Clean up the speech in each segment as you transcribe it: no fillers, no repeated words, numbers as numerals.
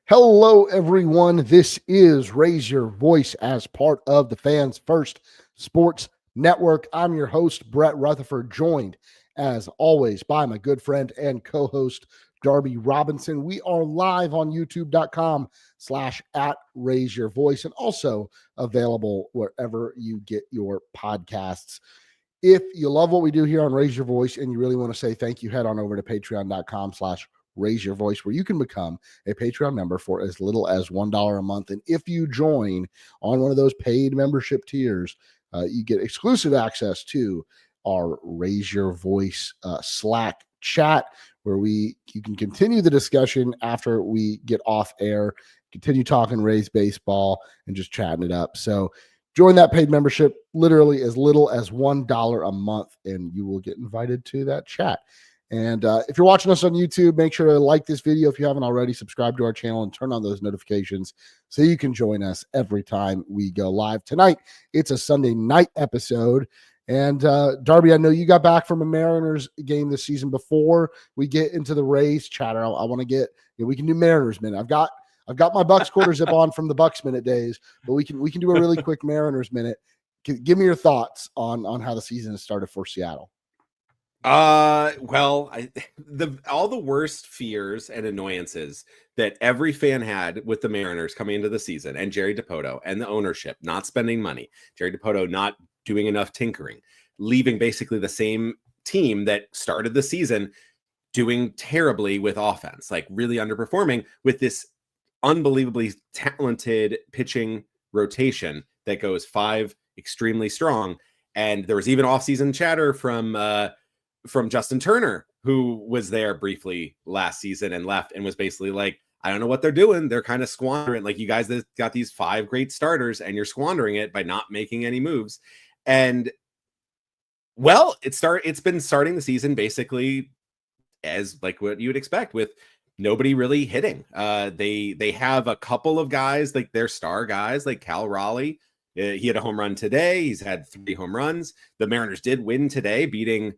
Hello, everyone. This is Raise Your Voice as part of the Fans First Sports Network. I'm your host, Brett Rutherford, joined as always by my good friend and co-host, Darby Robinson. We are live on youtube.com/at Raise Your Voice and also available wherever you get your podcasts. If you love what we do here on Raise Your Voice and you really want to say thank you, head on over to patreon.com/Raise Your Voice, where you can become a Patreon member for as little as $1 a month. And if you join on one of those paid membership tiers, you get exclusive access to our Raise Your Voice Slack chat, where you can continue the discussion after we get off air, continue talking Rays baseball and just chatting it up. So join that paid membership literally as little as $1 a month, and you will get invited to that chat. And if you're watching us on YouTube, make sure to like this video if you haven't already, subscribe to our channel, and turn on those notifications so you can join us every time we go live. Tonight, it's a Sunday night episode. And Darby, I know you got back from a Mariners game this season. Before we get into the Rays chatter, I want to get, we can do Mariners Minute. I've got my Bucks quarter zip on from the Bucks Minute days, but we can do a really quick Mariners Minute. Give me your thoughts on how the season has started for Seattle. Well, all the worst fears and annoyances that every fan had with the Mariners coming into the season, and Jerry Dipoto and the ownership not spending money, Jerry Dipoto not doing enough tinkering, leaving basically the same team that started the season doing terribly with offense, like really underperforming with this unbelievably talented pitching rotation that goes 5 extremely strong. And there was even off-season chatter from Justin Turner, who was there briefly last season and left, and was basically like, I don't know what they're doing. They're kind of squandering. Like, you guys got these 5 great starters and you're squandering it by not making any moves. And well, it's been starting the season basically as like what you would expect, with nobody really hitting. They have a couple of guys, like their star guys, like Cal Raleigh. He had a home run today. He's had 3 home runs. The Mariners did win today, beating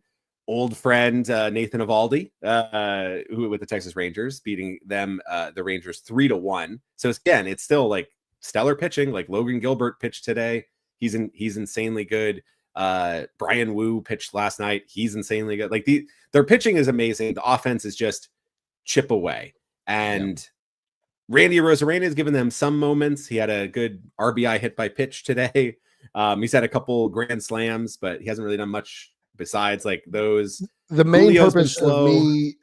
old friend Nathan Eovaldi, who with the Texas Rangers, beating them, the Rangers 3-1. So again, it's still like stellar pitching. Like Logan Gilbert pitched today. He's insanely good. Brian Wu pitched last night. He's insanely good. Like their pitching is amazing. The offense is just chip away. And Randy Arozarena has given them some moments. He had a good RBI hit by pitch today. He's had a couple grand slams, but he hasn't really done much besides like those. The main purpose of me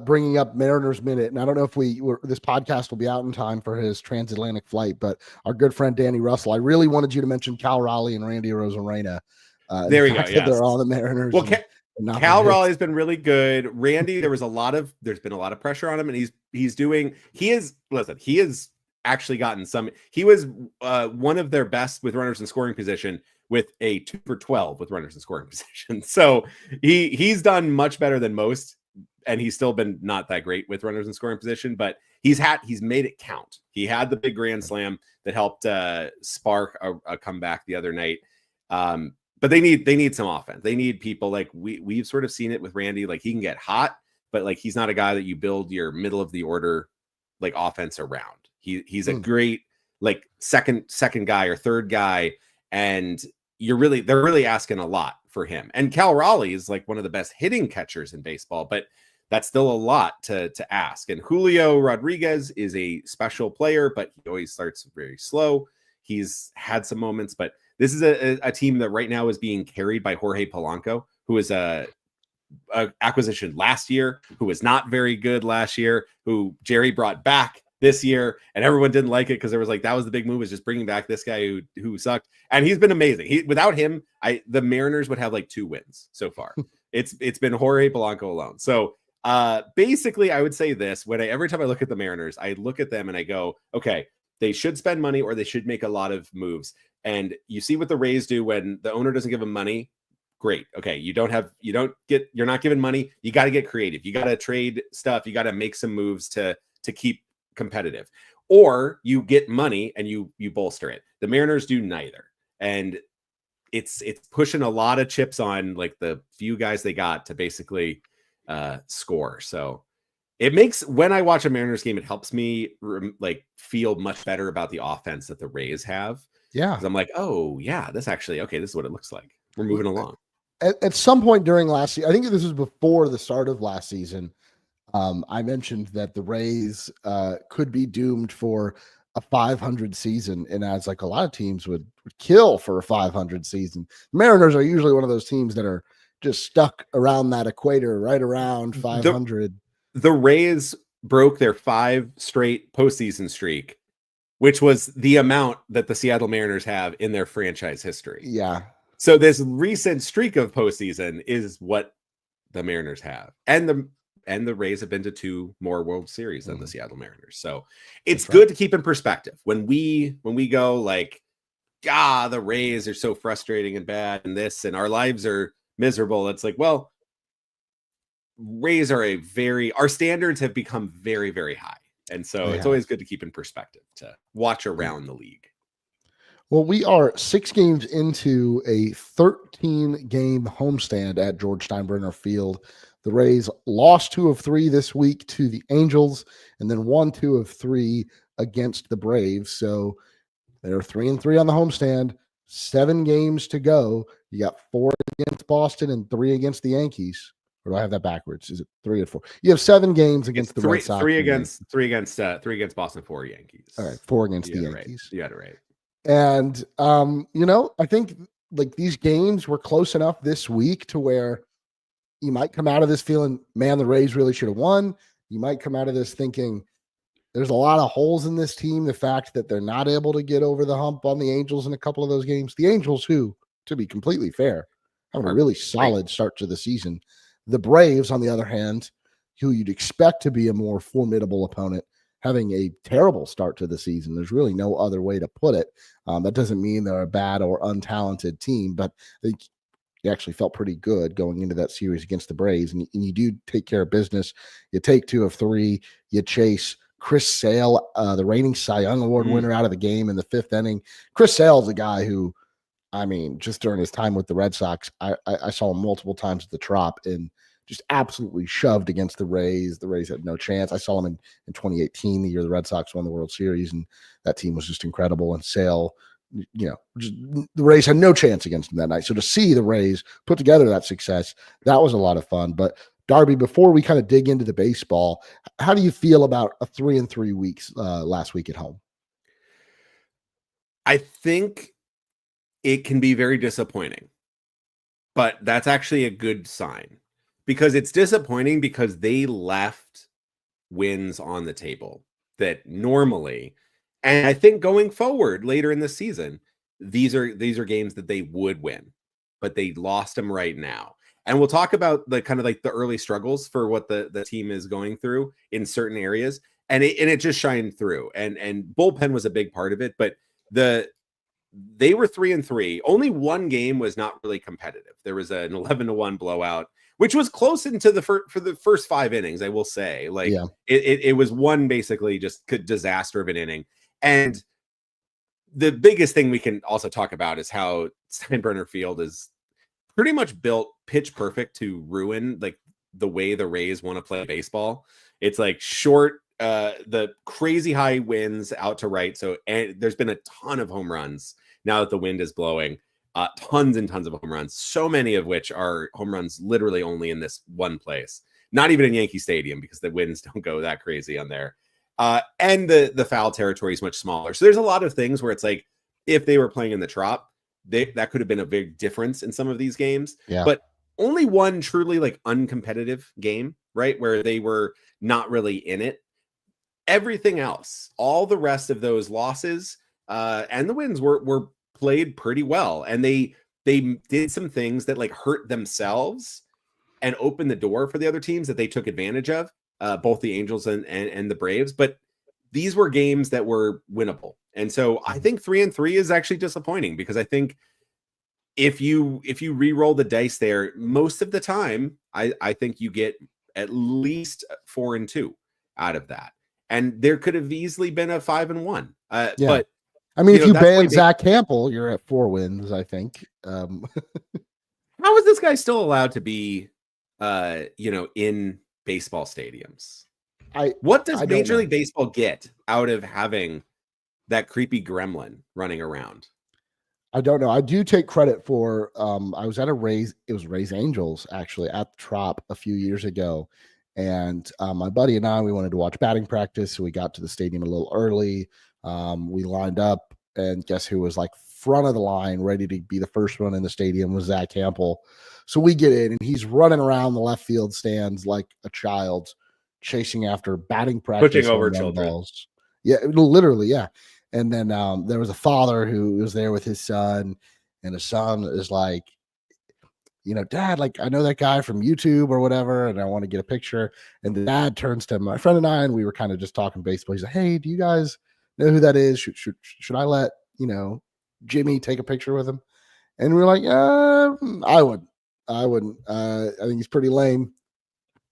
bringing up Mariners Minute, and I don't know if this podcast will be out in time for his transatlantic flight, but our good friend Danny Russell, I really wanted you to mention Cal Raleigh and Randy Arozarena. There we go. Yes. They're on the Mariners. Well, Cal Raleigh has been really good. Randy, there's been a lot of pressure on him, and he has actually gotten some. He was one of their best with runners in scoring position, with a 2 for 12 with runners in scoring position. So he's done much better than most, and he's still been not that great with runners in scoring position, but he's made it count. He had the big grand slam that helped spark a comeback the other night. But they need some offense. They need people like we've sort of seen it with Randy. Like, he can get hot, but like he's not a guy that you build your middle of the order like offense around. He's a great like second guy or third guy, and they're really asking a lot for him. And Cal Raleigh is like one of the best hitting catchers in baseball, but that's still a lot to ask. And Julio Rodriguez is a special player, but he always starts very slow. He's had some moments, but this is a team that right now is being carried by Jorge Polanco, who was a acquisition last year, who was not very good last year, who Jerry brought back this year, and everyone didn't like it because there was like, that was the big move, is just bringing back this guy who sucked, and he's been amazing. Without him, the Mariners would have like 2 wins so far. It's been Jorge Polanco alone. So basically, I would say this: every time I look at the Mariners, I look at them and I go, okay, they should spend money or they should make a lot of moves. And you see what the Rays do when the owner doesn't give them money. Great. Okay. You're not giving money. You got to get creative. You got to trade stuff. You got to make some moves to keep competitive, or you get money and you bolster it. The Mariners do neither. And it's pushing a lot of chips on like the few guys they got to basically score. So It makes, when I watch a Mariners game, it helps me like feel much better about the offense that the Rays have. Yeah. Because I'm like, oh yeah, this actually, okay, this is what it looks like. We're moving along. At some point during last season, I think this was before the start of last season, I mentioned that the Rays could be doomed for a 500 season, and as like a lot of teams would kill for a 500 season. The Mariners are usually one of those teams that are just stuck around that equator, right around 500. The Rays broke their 5 straight postseason streak, which was the amount that the Seattle Mariners have in their franchise history. Yeah. So this recent streak of postseason is what the Mariners have, and the Rays have been to 2 more World Series than the Seattle Mariners. So it's good to keep in perspective when we go like, the Rays are so frustrating and bad and this, and our lives are miserable. It's like, well, Rays are our standards have become very, very high. And so it's always good to keep in perspective, to watch around the league. Well, we are 6 games into a 13-game homestand at George Steinbrenner Field. The Rays lost 2 of 3 this week to the Angels, and then won 2 of 3 against the Braves. So they're 3-3 on the homestand. 7 games to go. You got 4 against Boston and 3 against the Yankees. Or do I have that backwards? Is it 3 and 4? You have 7 games against the Red Sox. 3 against Boston, 4 Yankees. All right, 4 against the Yankees. You got it right. And I think like these games were close enough this week to where you might come out of this feeling, man, the Rays really should have won. You might come out of this thinking there's a lot of holes in this team. The fact that they're not able to get over the hump on the Angels in a couple of those games. The Angels, who, to be completely fair, have a really solid start to the season. The Braves, on the other hand, who you'd expect to be a more formidable opponent, having a terrible start to the season. There's really no other way to put it. That doesn't mean they're a bad or untalented team, but I think you actually felt pretty good going into that series against the Braves. And you do take care of business. You take 2 of 3. You chase Chris Sale, the reigning Cy Young Award winner, out of the game in the 5th inning. Chris Sale is a guy who, I mean, just during his time with the Red Sox, I saw him multiple times at the Trop and just absolutely shoved against the Rays. The Rays had no chance. I saw him in 2018, the year the Red Sox won the World Series, and that team was just incredible. And Sale, the Rays had no chance against him that night. So to see the Rays put together that success, that was a lot of fun. But Darby, before we kind of dig into the baseball, how do you feel about a 3-3 weeks last week at home? I think it can be very disappointing, but that's actually a good sign. Because it's disappointing because they left wins on the table that normally, and I think going forward later in the season, these are games that they would win, but they lost them right now. And we'll talk about the kind of like the early struggles for what the team is going through in certain areas, and it just shined through. And bullpen was a big part of it, but they were 3-3. Only one game was not really competitive. There was an 11-1 blowout, which was close into for the first 5 innings, I will say. Like, it was one basically just disaster of an inning. And the biggest thing we can also talk about is how Steinbrenner Field is pretty much built pitch perfect to ruin like the way the Rays want to play baseball. It's like short, the crazy high winds out to right. So there's been a ton of home runs now that the wind is blowing. Tons and tons of home runs, so many of which are home runs literally only in this one place, not even in Yankee Stadium because the winds don't go that crazy on there. And the foul territory is much smaller. So there's a lot of things where it's like, if they were playing in the Trop, that could have been a big difference in some of these games. Yeah. But only one truly like uncompetitive game, right? Where they were not really in it. Everything else, all the rest of those losses and the wins were played pretty well, and they did some things that like hurt themselves and opened the door for the other teams that they took advantage of, both the Angels and the Braves. But these were games that were winnable, and so I think 3-3 is actually disappointing because I think if you re-roll the dice there, most of the time I think you get at least 4-2 out of that, and there could have easily been a 5-1. But I mean, if you ban Zach Campbell, you're at 4 wins, I think. How is this guy still allowed to be, in baseball stadiums? What does I don't Major know. League Baseball get out of having that creepy gremlin running around? I don't know. I do take credit for I was at it was Rays Angels actually at the Trop a few years ago. And my buddy and I, we wanted to watch batting practice. So we got to the stadium a little early. We lined up, and guess who was like front of the line, ready to be the first one in the stadium was Zach Campbell. So we get in, and he's running around the left field stands like a child, chasing after batting practice Pushing over home run children. balls. Yeah, literally, yeah. And then there was a father who was there with his son, and his son is like, Dad, like, I know that guy from YouTube or whatever, and I want to get a picture. And the dad turns to my friend and I, and we were kind of just talking baseball. He's like, "Hey, do you guys know who that is? Should I let Jimmy take a picture with him?" And we are like, I wouldn't. I think he's pretty lame.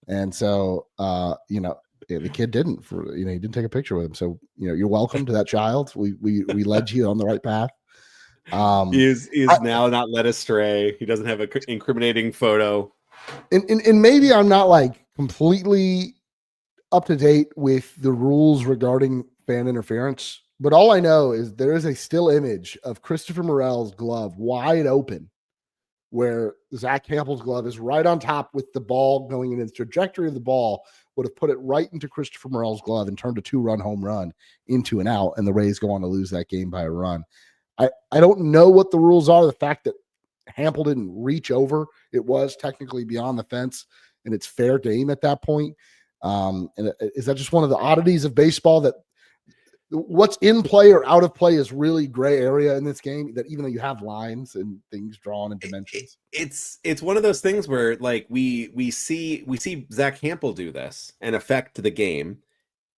And so, the kid didn't. He didn't take a picture with him. So, you're welcome to that child. We led you on the right path. He is now not led astray. He doesn't have an incriminating photo. And maybe I'm not like completely up to date with the rules regarding fan interference, but all I know is there is a still image of Christopher Morel's glove wide open, where Zach Campbell's glove is right on top with the ball going in. Its trajectory of the ball would have put it right into Christopher Morel's glove and turned a 2-run home run into an out, and the Rays go on to lose that game by a run. I don't know what the rules are. The fact that Hampel didn't reach over, it was technically beyond the fence, and it's fair game at that point. And is that just one of the oddities of baseball, that what's in play or out of play is really gray area in this game, that even though you have lines and things drawn in dimensions? It's one of those things where like we see Zach Hampel do this and affect the game,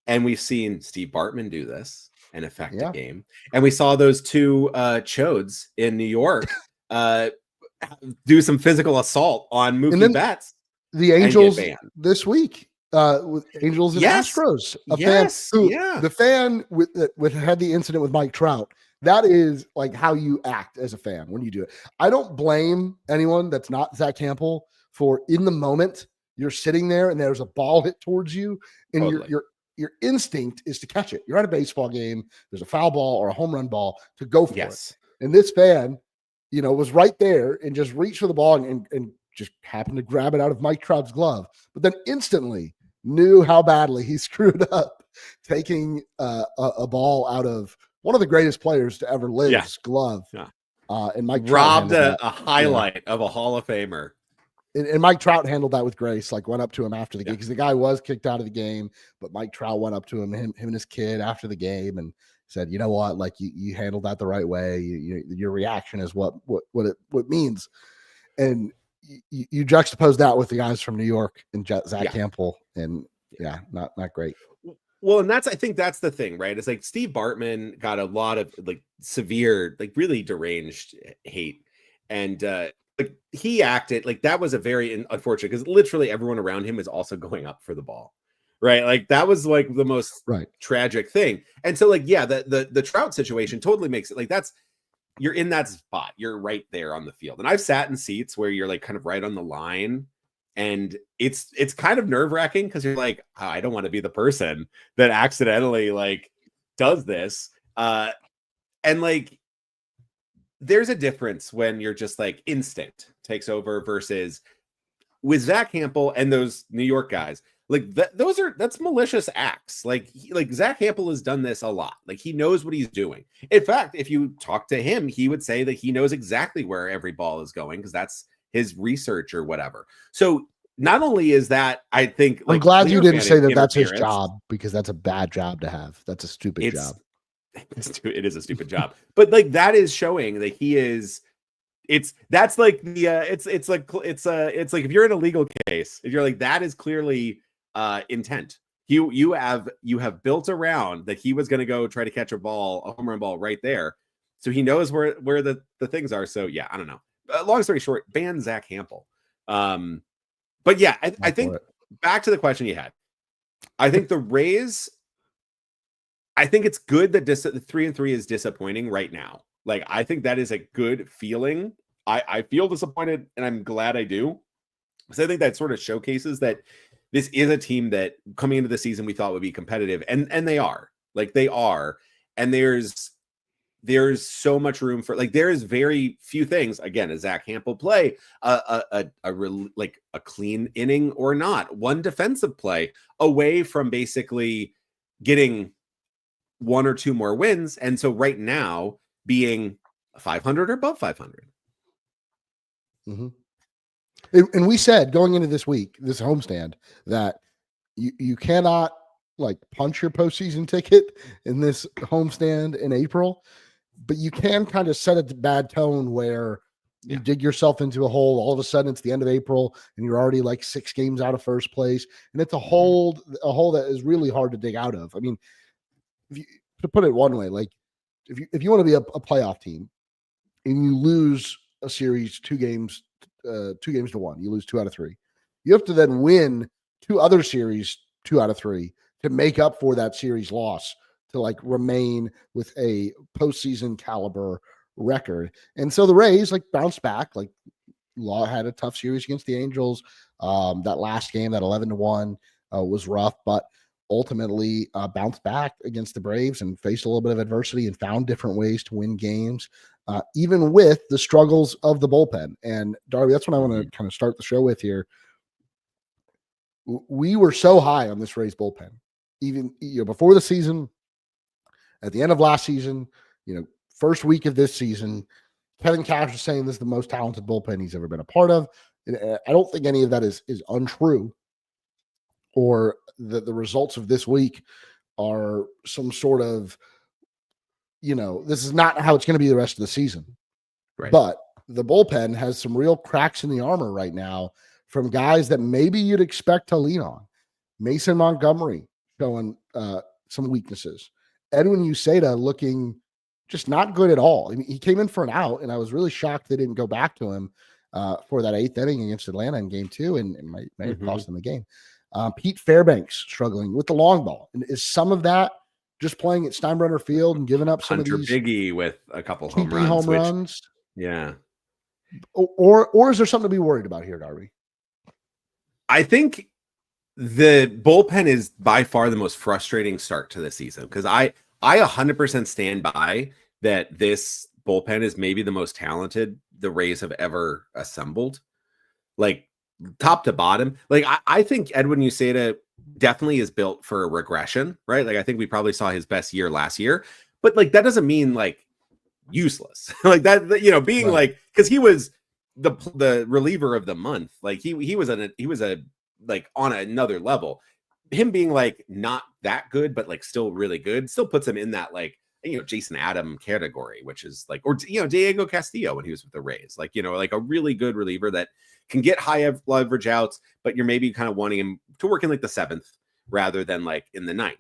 and we've seen Steve Bartman do this and affect the game, and we saw those two chodes in New York do some physical assault on Mookie Betts. The Angels this week, with Angels and Astros, the fan with had the incident with Mike Trout. That is like how you act as a fan when you do it. I don't blame anyone that's not Zach Campbell for, in the moment, you're sitting there and there's a ball hit towards you, and your instinct is to catch it. You're at a baseball game, there's a foul ball or a home run ball, to go for it. And this fan, was right there and just reached for the ball and just happened to grab it out of Mike Trout's glove, but then instantly knew how badly he screwed up taking a ball out of one of the greatest players to ever live's glove. And Mike robbed a highlight of a Hall of Famer. And Mike Trout handled that with grace, like went up to him after the game, because the guy was kicked out of the game, but Mike Trout went up to him and his kid after the game and said, "You know what? Like you handled that the right way. Your reaction is what means." And you juxtapose that with the guys from New York and Zach Campbell, and not great. Well, and I think that's the thing, right? It's like Steve Bartman got a lot of like severe, like really deranged hate, and like he acted like that was a very unfortunate, because literally everyone around him is also going up for the ball, right? Like that was like the most tragic thing. And so like the Trout situation totally makes it like you're in that spot, you're right there on the field. And I've sat in seats where you're like kind of right on the line, and it's kind of nerve-wracking, because you're like, oh, I don't want to be the person that accidentally like does this. And like there's a difference when you're just like instinct takes over versus with Zach Hampel and those New York guys. Like that's malicious acts. Like Zach Hampel has done this a lot. Like he knows what he's doing. In fact, if you talk to him, he would say that he knows exactly where every ball is going, because that's his research or whatever. So not only is that, I think, like, I'm glad you didn't say that that's his job, because that's a bad job to have. That's a stupid job. It is a stupid job, but like that is showing that he is. It's like if you're in a legal case, if you're like, that is clearly intent. You have built around that he was going to go try to catch a home run ball right there, so he knows where the things are. So yeah, I don't know. Long story short, ban Zach Hampel. But yeah, I think back to the question you had. I think the Rays. I think it's good that 3-3 is disappointing right now. Like, I think that is a good feeling. I feel disappointed, and I'm glad I do, because I think that sort of showcases that this is a team that coming into the season we thought would be competitive, and they are. Like they are, and there's so much room for, like, there is very few things, again, a Zach Hampel play, like a clean inning or not, one defensive play away from basically getting one or two more wins. And so right now being 500 or above 500. Mm-hmm. And we said going into this week, this homestand, that you cannot like punch your postseason ticket in this homestand in April, but you can kind of set a bad tone where you dig yourself into a hole. All of a sudden it's the end of April and you're already like 6 games out of first place. And it's a hole that is really hard to dig out of. I mean, to put it one way, like if you want to be a playoff team and you lose a series 2 games to 1, you lose 2 out of 3. You have to then win 2 other series 2 out of 3 to make up for that series loss, to like remain with a postseason caliber record. And so the Rays like bounced back. Like Law had a tough series against the Angels. That last game, that 11-1, was rough, but ultimately bounced back against the Braves and faced a little bit of adversity and found different ways to win games, even with the struggles of the bullpen. And Darby, that's what I want to kind of start the show with here. We were so high on this Rays bullpen, even before the season, at the end of last season, first week of this season. Kevin Cash was saying this is the most talented bullpen he's ever been a part of. I don't think any of that is untrue, or the results of this week are some sort of, this is not how it's going to be the rest of the season. Right. But the bullpen has some real cracks in the armor right now from guys that maybe you'd expect to lean on. Mason Montgomery showing some weaknesses. Edwin Uceda looking just not good at all. I mean, he came in for an out, and I was really shocked they didn't go back to him for that 8th inning against Atlanta in game 2, and it might have cost them the game. Pete Fairbanks struggling with the long ball. And is some of that just playing at Steinbrenner Field and giving up some Hunter of these Biggie with a couple home runs? Yeah. Or is there something to be worried about here, Darby? I think the bullpen is by far the most frustrating start to the season, because I 100% stand by that this bullpen is maybe the most talented the Rays have ever assembled, like top to bottom. Like I think Edwin Uceda definitely is built for a regression, right? Like I think we probably saw his best year last year, but like that doesn't mean like useless. Like that, being right. Like, because he was the reliever of the month. Like he was like on another level. Him being like not that good, but like still really good, still puts him in that like, Jason Adam category, which is like, or Diego Castillo when he was with the Rays, like, like a really good reliever that can get high leverage outs, but you're maybe kind of wanting him to work in like the 7th rather than like in the 9th.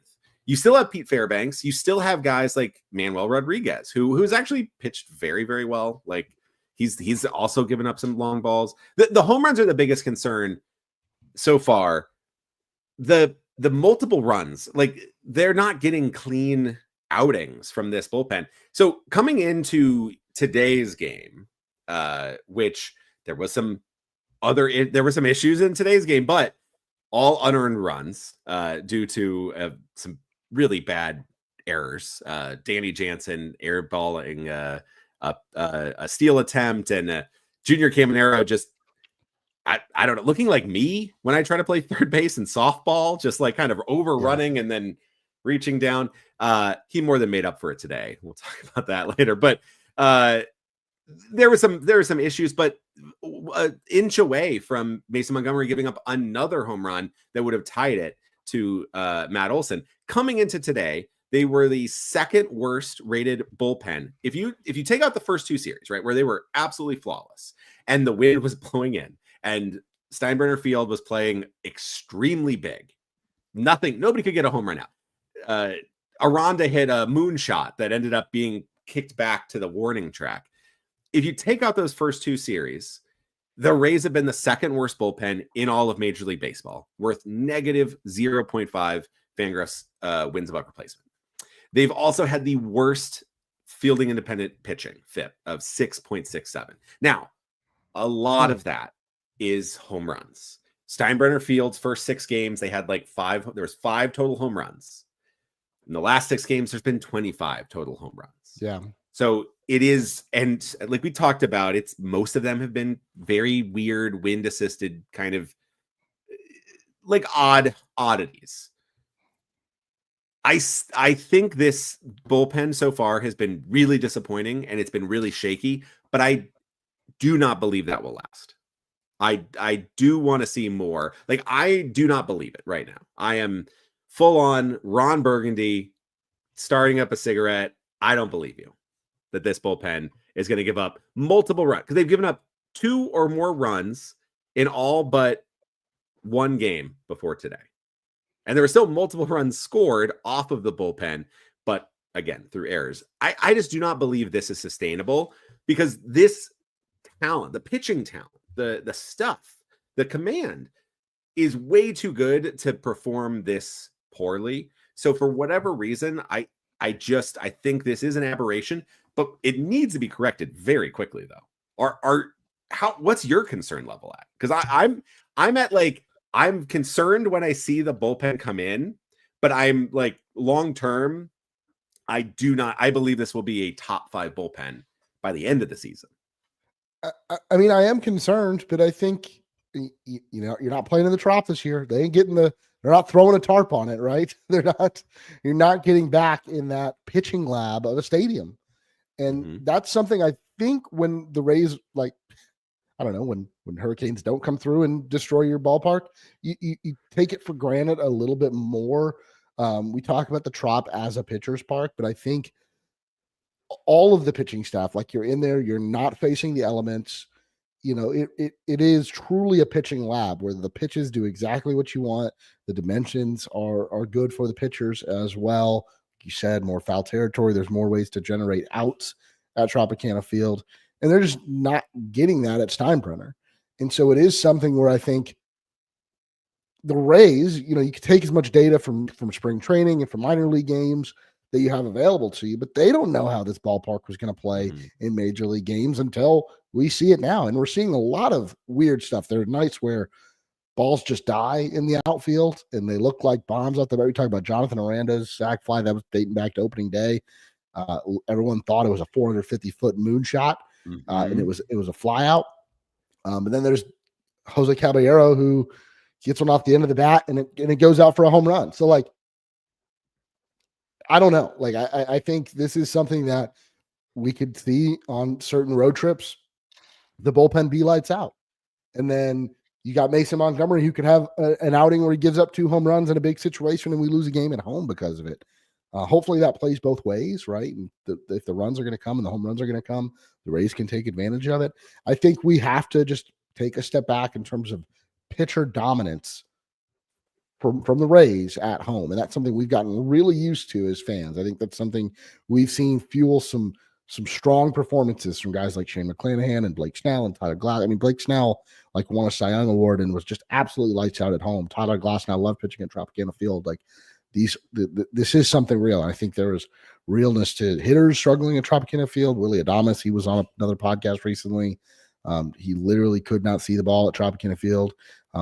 You still have Pete Fairbanks. You still have guys like Manuel Rodriguez, who's actually pitched very, very well. Like he's also given up some long balls. The home runs are the biggest concern so far. The multiple runs, like they're not getting clean outings from this bullpen. So coming into today's game, which there were some issues in today's game, but all unearned runs due to some really bad errors. Danny Jansen airballing a steal attempt, and Junior Caminero just I don't know, looking like me when I try to play third base in softball, just like kind of overrunning and then reaching down. He more than made up for it today. We'll talk about that later. But there were some issues, but an inch away from Mason Montgomery giving up another home run that would have tied it to Matt Olson. Coming into today, they were the 2nd worst rated bullpen. If you take out the first 2 series, right, where they were absolutely flawless and the wind was blowing in and Steinbrenner Field was playing extremely big, nobody could get a home run out. Aranda hit a moonshot that ended up being kicked back to the warning track. If you take out those first 2 series, the Rays have been the 2nd worst bullpen in all of Major League Baseball, worth negative 0.5 Fangraphs wins above replacement. They've also had the worst fielding independent pitching FIP of 6.67. Now, a lot of that is home runs. Steinbrenner Field's first 6 games, they had like 5. There was 5 total home runs. In the last 6 games, there's been 25 total home runs. Yeah. So it is, and like we talked about, it's most of them have been very weird wind assisted kind of like oddities. I think this bullpen so far has been really disappointing and it's been really shaky, but I do not believe that will last. I do want to see more. Like, I do not believe it right now. I am full on Ron Burgundy starting up a cigarette. I don't believe you that this bullpen is going to give up multiple runs, because they've given up 2 or more runs in all but 1 game before today. And there were still multiple runs scored off of the bullpen, but again, through errors. I just do not believe this is sustainable, because this talent, the pitching talent, the stuff, the command is way too good to perform this poorly. So for whatever reason, I think this is an aberration, but it needs to be corrected very quickly, though. What's your concern level at? Because I'm at like, I'm concerned when I see the bullpen come in, but I'm like, long term, I believe this will be a top 5 bullpen by the end of the season. I mean, I am concerned, but I think, you know, you're not playing in the Trop this year. They ain't getting they're not throwing a tarp on it, right? You're not getting back in that pitching lab of a stadium. And that's something I think when the Rays, like, I don't know, when hurricanes don't come through and destroy your ballpark, you take it for granted a little bit more. We talk about the Trop as a pitcher's park, but I think all of the pitching staff, like, you're in there, you're not facing the elements. You know, it is truly a pitching lab where the pitches do exactly what you want. The dimensions are good for the pitchers as well. Like you said, more foul territory. There's more ways to generate outs at Tropicana Field, and they're just not getting that at Steinbrenner. And so it is something where I think the Rays, you know, you can take as much data from spring training and from minor league games that you have available to you, but they don't know how this ballpark was going to play in major league games until we see it now. And we're seeing a lot of weird stuff. There are nights where balls just die in the outfield and they look like bombs out there. We talk about Jonathan Aranda's sac fly that was dating back to opening day. Everyone thought it was a 450-foot moonshot, and it was a fly out. And then there's Jose Caballero, who gets one off the end of the bat and it goes out for a home run. So, like, I don't know. Like, I think this is something that we could see on certain road trips. The bullpen be lights out. And then you got Mason Montgomery, who could have an outing where he gives up 2 home runs in a big situation and we lose a game at home because of it. Hopefully that plays both ways, right? And if the runs are going to come and the home runs are going to come, the Rays can take advantage of it. I think we have to just take a step back in terms of pitcher dominance from the Rays at home. And that's something we've gotten really used to as fans. I think that's something we've seen fuel some strong performances from guys like Shane McClanahan and Blake Snell and Tyler Glass. I mean, Blake Snell, like, won a Cy Young Award and was just absolutely lights out at home. Tyler Glass now loved pitching at Tropicana Field. Like, this is something real. I think there is realness to hitters struggling at Tropicana Field. Willie Adames, he was on another podcast recently. He literally could not see the ball at Tropicana Field.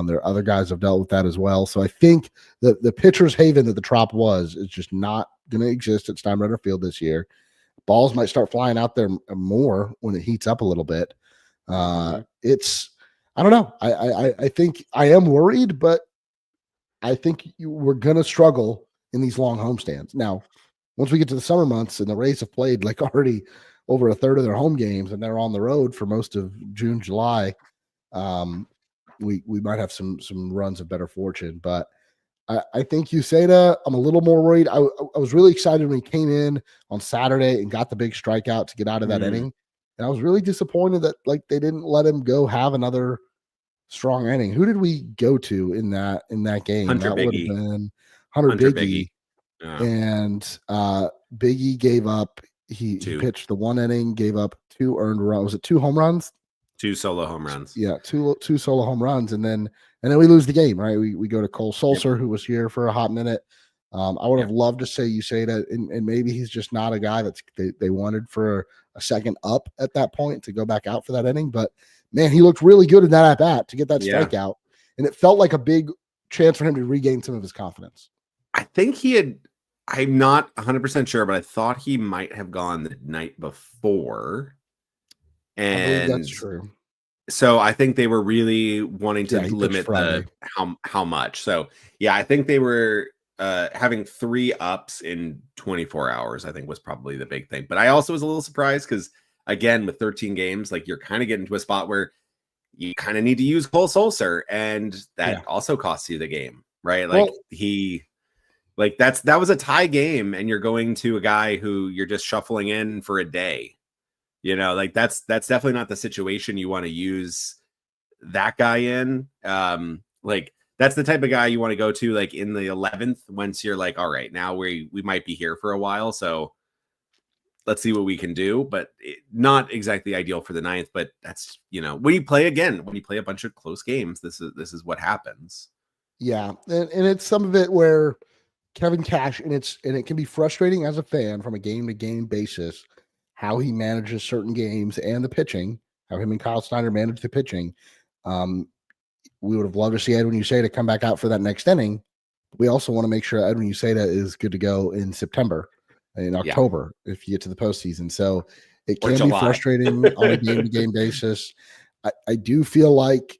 There are other guys who have dealt with that as well. So I think the pitcher's haven that the Trop was is just not going to exist at Steinbrenner Field this year. Balls might start flying out there more when it heats up a little bit. I don't know. I think I am worried, but I think we're going to struggle in these long homestands. Now, once we get to the summer months and the Rays have played like already over a third of their home games and they're on the road for most of June, July, we might have some runs of better fortune. But I think Uceda, I'm a little more worried. I was really excited when he came in on Saturday and got the big strikeout to get out of that inning. And I was really disappointed that, like, they didn't let him go have another strong inning. Who did we go to in that game? Hunter that Biggie. Would have been Hunter Biggie. And Biggie gave up. He pitched the 1 inning, gave up 2 earned runs. Was it 2 home runs? 2 solo home runs. Yeah, two solo home runs, and then we lose the game. Right, we go to Cole Sulcer, who was here for a hot minute. I would have loved to say Uceda, and maybe he's just not a guy that's they wanted for a second up at that point to go back out for that inning. But man, he looked really good in that at bat to get that strikeout. and it felt like a big chance for him to regain some of his confidence. I think he had. I'm not 100% sure, but I thought he might have gone the night before. And I believe that's true. So I think they were really wanting to he limit the how much. So yeah, I think they were having 3 ups in 24 hours, I think was probably the big thing. But I also was a little surprised because again, with 13 games, like you're kind of getting to a spot where you kind of need to use Cole Sulser, and that also costs you the game, right? Like that was a tie game, and you're going to a guy who you're just shuffling in for a day. You know, like that's definitely not the situation you want to use that guy in. Like that's the type of guy you want to go to like in the 11th once you're like, all right, now we might be here for a while, so let's see what we can do. But not exactly ideal for the 9th. But that's, you know, when you play a bunch of close games, this is what happens. Yeah, and it's some of it where Kevin Cash, and it can be frustrating as a fan from a game to game basis how he manages certain games and the pitching, how him and Kyle Snyder manage the pitching. We would have loved to see Edwin Uceda come back out for that next inning. We also want to make sure Edwin Uceda is good to go in September, in October, if you get to the postseason. So it can be frustrating on a game-to-game basis. I do feel like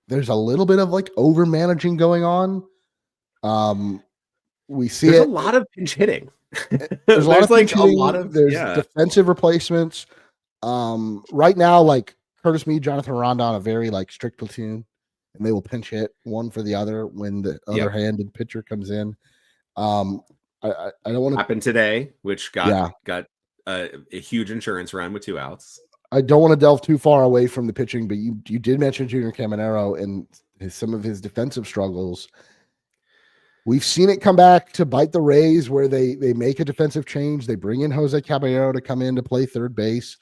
there's a little bit of like over managing going on. We see there's a lot of pinch hitting. There's a lot of defensive replacements. Right now, like Curtis Mead, Jonathan Rondon, a very like strict platoon, and they will pinch hit one for the other when the other handed pitcher comes in. I don't want to happen today, which got a huge insurance run with 2 outs. I don't want to delve too far away from the pitching, but you did mention Junior Caminero and some of his defensive struggles. We've seen it come back to bite the Rays where they make a defensive change. They bring in Jose Caballero to come in to play third base.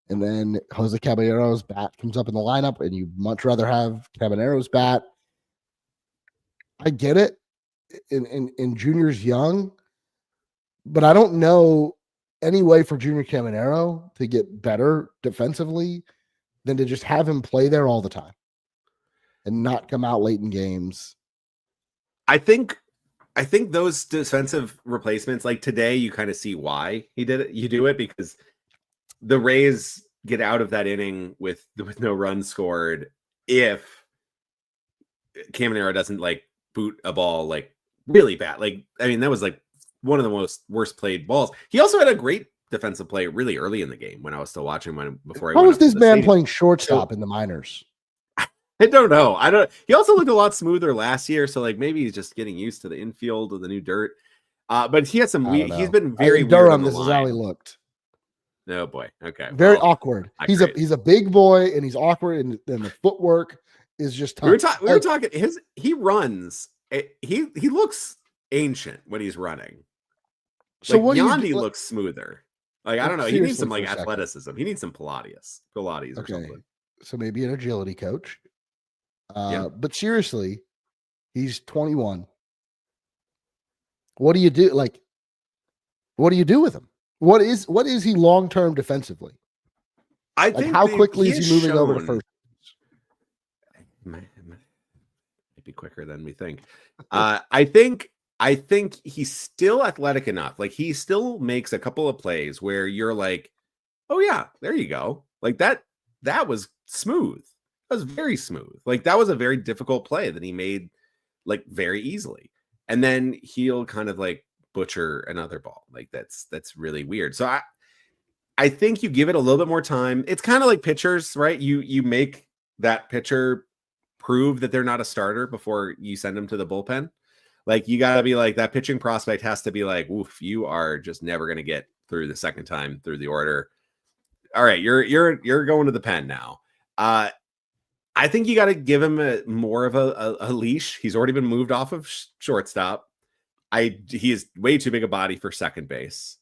And then Jose Caballero's bat comes up in the lineup, and you much rather have Caballero's bat. I get it. In Junior's young, but I don't know any way for Junior Caminero to get better defensively than to just have him play there all the time and not come out late in games. I think those defensive replacements, like today, you kind of see why he did it. You do it because the Rays get out of that inning with no runs scored if Caminero doesn't like boot a ball like really bad. Like, I mean, that was like one of the worst played balls. He also had a great defensive play really early in the game when I was still watching before. How was this man playing shortstop in the minors? I don't know. He also looked a lot smoother last year, so like maybe he's just getting used to the infield of the new dirt. But he had some. He's been very Durham. This is how he looked. Oh boy. Okay. Very awkward. He's a big boy, and he's awkward, and the footwork is just tough. We were talking. He runs. He looks ancient when he's running. So like, Yandy looks smoother. Like I don't know. He needs some like athleticism. He needs some Pilates or something. So maybe an agility coach. But seriously, he's 21. What do you do? Like, what do you do with him? What is he long-term defensively? I think how quickly is he moving over to first? Might be quicker than we think. I think he's still athletic enough. Like he still makes a couple of plays where you're like, oh yeah, there you go. Like that was smooth. That was very smooth. Like that was a very difficult play that he made like very easily. And then he'll kind of like butcher another ball. Like that's really weird. So I think you give it a little bit more time. It's kind of like pitchers, right? You make that pitcher prove that they're not a starter before you send them to the bullpen. Like you got to be like that pitching prospect has to be like, oof, you are just never going to get through the second time through the order. All right, you're going to the pen now. I think you got to give him more of a leash. He's already been moved off of shortstop. He is way too big a body for second base.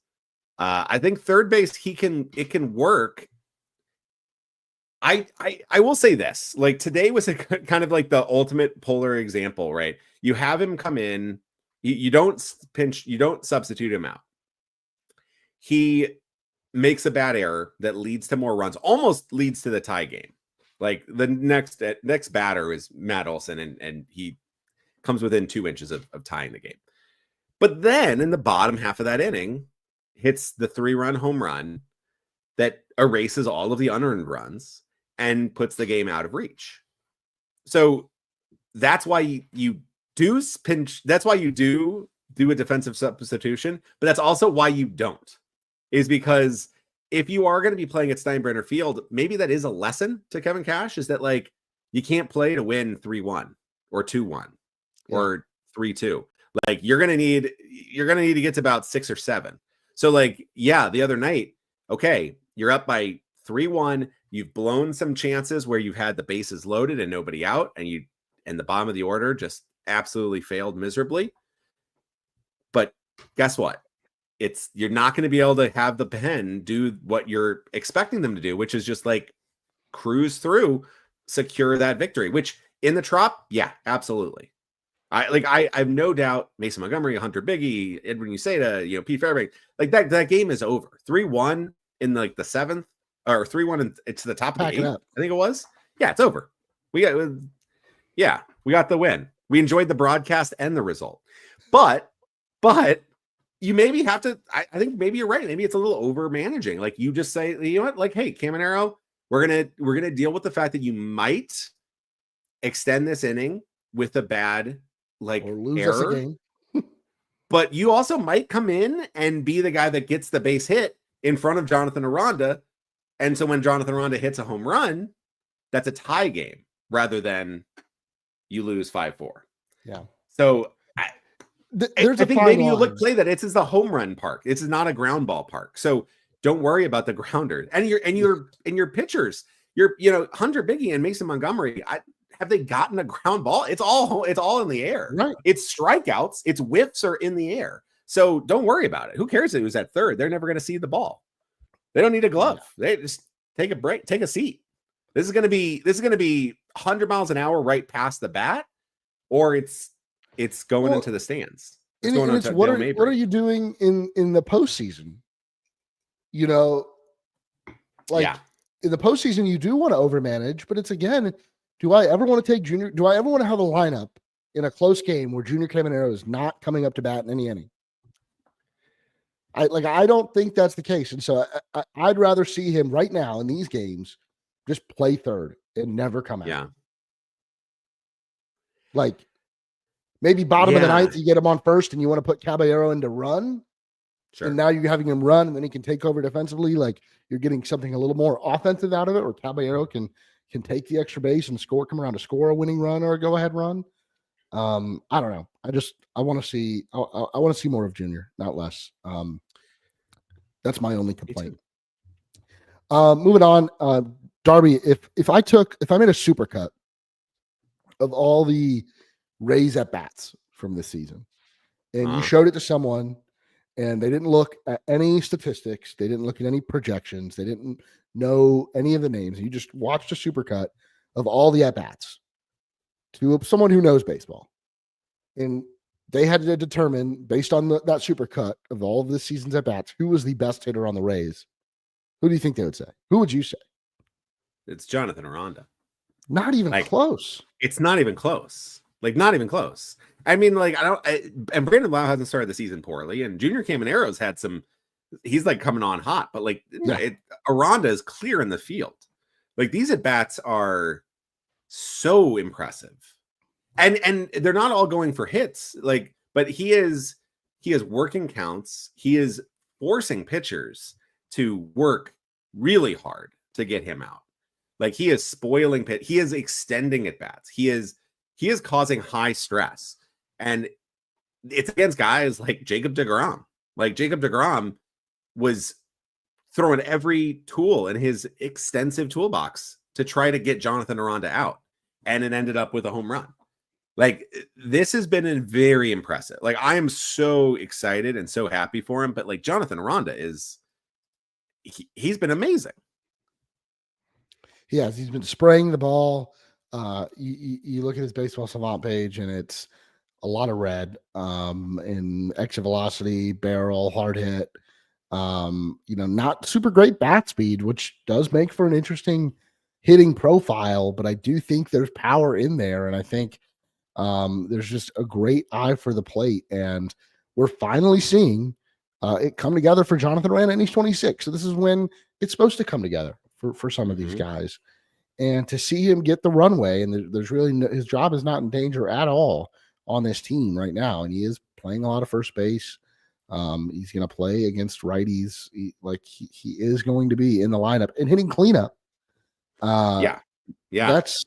I think third base it can work. I will say this, like today was a kind of like the ultimate polar example, right? You have him come in, you don't substitute him out. He makes a bad error that leads to more runs, almost leads to the tie game. Like the next batter is Matt Olson, and he comes within 2 inches of tying the game. But then in the bottom half of that inning, hits the 3-run home run that erases all of the unearned runs and puts the game out of reach. So that's why you do pinch. That's why you do a defensive substitution, but that's also why you don't, is because if you are going to be playing at Steinbrenner Field, maybe that is a lesson to Kevin Cash, is that like you can't play to win 3-1 or 2-1 or 3-2. Like you're gonna need to get to about 6 or 7. So like, yeah, the other night, okay, you're up by 3-1. You've blown some chances where you've had the bases loaded and nobody out, and the bottom of the order just absolutely failed miserably. But guess what? You're not going to be able to have the pen do what you're expecting them to do, which is just like cruise through, secure that victory, which in the Trop, yeah, absolutely. I have no doubt Mason Montgomery, Hunter Biggie, Edwin Uceda, Pete Fairbanks, like that game is over. 3-1 in like the 7th, or 3-1 to the top of the 8th, I think it was. Yeah, it's over. We got the win. We enjoyed the broadcast and the result. But you maybe have to, I think maybe you're right. Maybe it's a little over managing. Like you just say, you know what, like, hey, Caminero, we're gonna deal with the fact that you might extend this inning with a bad or lose error. Us a game. But you also might come in and be the guy that gets the base hit in front of Jonathan Aranda. And so when Jonathan Aranda hits a home run, that's a tie game rather than you lose 5-4. Yeah. So I think maybe you play that this is a home run park. This is not a ground ball park. So don't worry about the grounders and your pitchers. Hunter Biggie and Mason Montgomery. Have they gotten a ground ball? It's all in the air. Right. It's strikeouts. It's whiffs are in the air. So don't worry about it. Who cares if it was at third? They're never going to see the ball. They don't need a glove. They just take a break, take a seat. This is going to be 100 miles an hour right past the bat, or it's going into the stands. What are you doing in the postseason? In the postseason, you do want to overmanage, but it's again, do I ever want to take Junior? Do I ever want to have a lineup in a close game where Junior Caminero is not coming up to bat in any inning? I don't think that's the case. And so I'd rather see him right now in these games just play third and never come out. Yeah. Like maybe bottom of the ninth, you get him on first and you want to put Caballero into run. Sure. And now you're having him run and then he can take over defensively. Like you're getting something a little more offensive out of it, or Caballero can take the extra base and come around to score a winning run or a go-ahead run. I don't know. I want to see more of Junior, not less. That's my only complaint. Moving on, Darby, if I made a supercut of all the Rays at bats from this season, and you showed it to someone, and they didn't look at any statistics, they didn't look at any projections, they didn't know any of the names, you just watched a supercut of all the at bats to someone who knows baseball, and they had to determine based on that supercut of all of this season's at bats who was the best hitter on the Rays. Who do you think they would say? Who would you say? It's Jonathan Aranda. Not even close. It's not even close. Like, not even close. I mean, like, and Brandon Lau hasn't started the season poorly, and Junior Caminero's had some, he's like coming on hot, but like, Aranda is clear in the field. Like, these at bats are so impressive. And they're not all going for hits, like, but he is working counts. He is forcing pitchers to work really hard to get him out. Like, he is spoiling pit. He is extending at bats. He is causing high stress. And it's against guys like Jacob deGrom. Like, Jacob deGrom was throwing every tool in his extensive toolbox to try to get Jonathan Aranda out. And it ended up with a home run. Like, this has been very impressive. Like, I am so excited and so happy for him. But like, Jonathan Aranda he's been amazing. Yes, he's been spraying the ball. You look at his baseball savant page, and it's a lot of red, in exit velocity, barrel, hard hit. Not super great bat speed, which does make for an interesting hitting profile, but I do think there's power in there. And I think there's just a great eye for the plate. And we're finally seeing it come together for Jonathan Rand, and he's 26. So this is when it's supposed to come together for some of these guys. And to see him get the runway, and there's really his job is not in danger at all on this team right now. And he is playing a lot of first base. He's going to play against righties. He is going to be in the lineup and hitting cleanup. Yeah. That's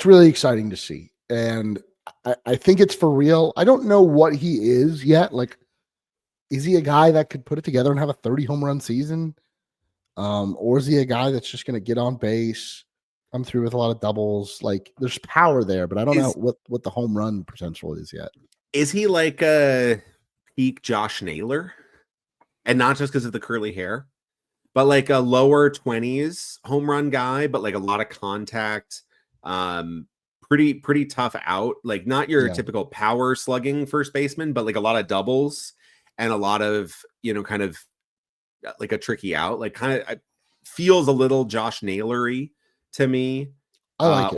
really exciting to see. And I think it's for real. I don't know what he is yet. Like, is he a guy that could put it together and have a 30 home run season? Or is he a guy that's just going to get on base, come through with a lot of doubles? Like, there's power there, but I don't know what the home run potential is yet. Is he like a peak Josh Naylor? And not just because of the curly hair, but like a lower 20s home run guy, but like a lot of contact, pretty tough out. Like, not your typical power slugging first baseman, but like a lot of doubles and a lot of, kind of like a tricky out. Like, kind of feels a little Josh Naylor-y to me. I like it.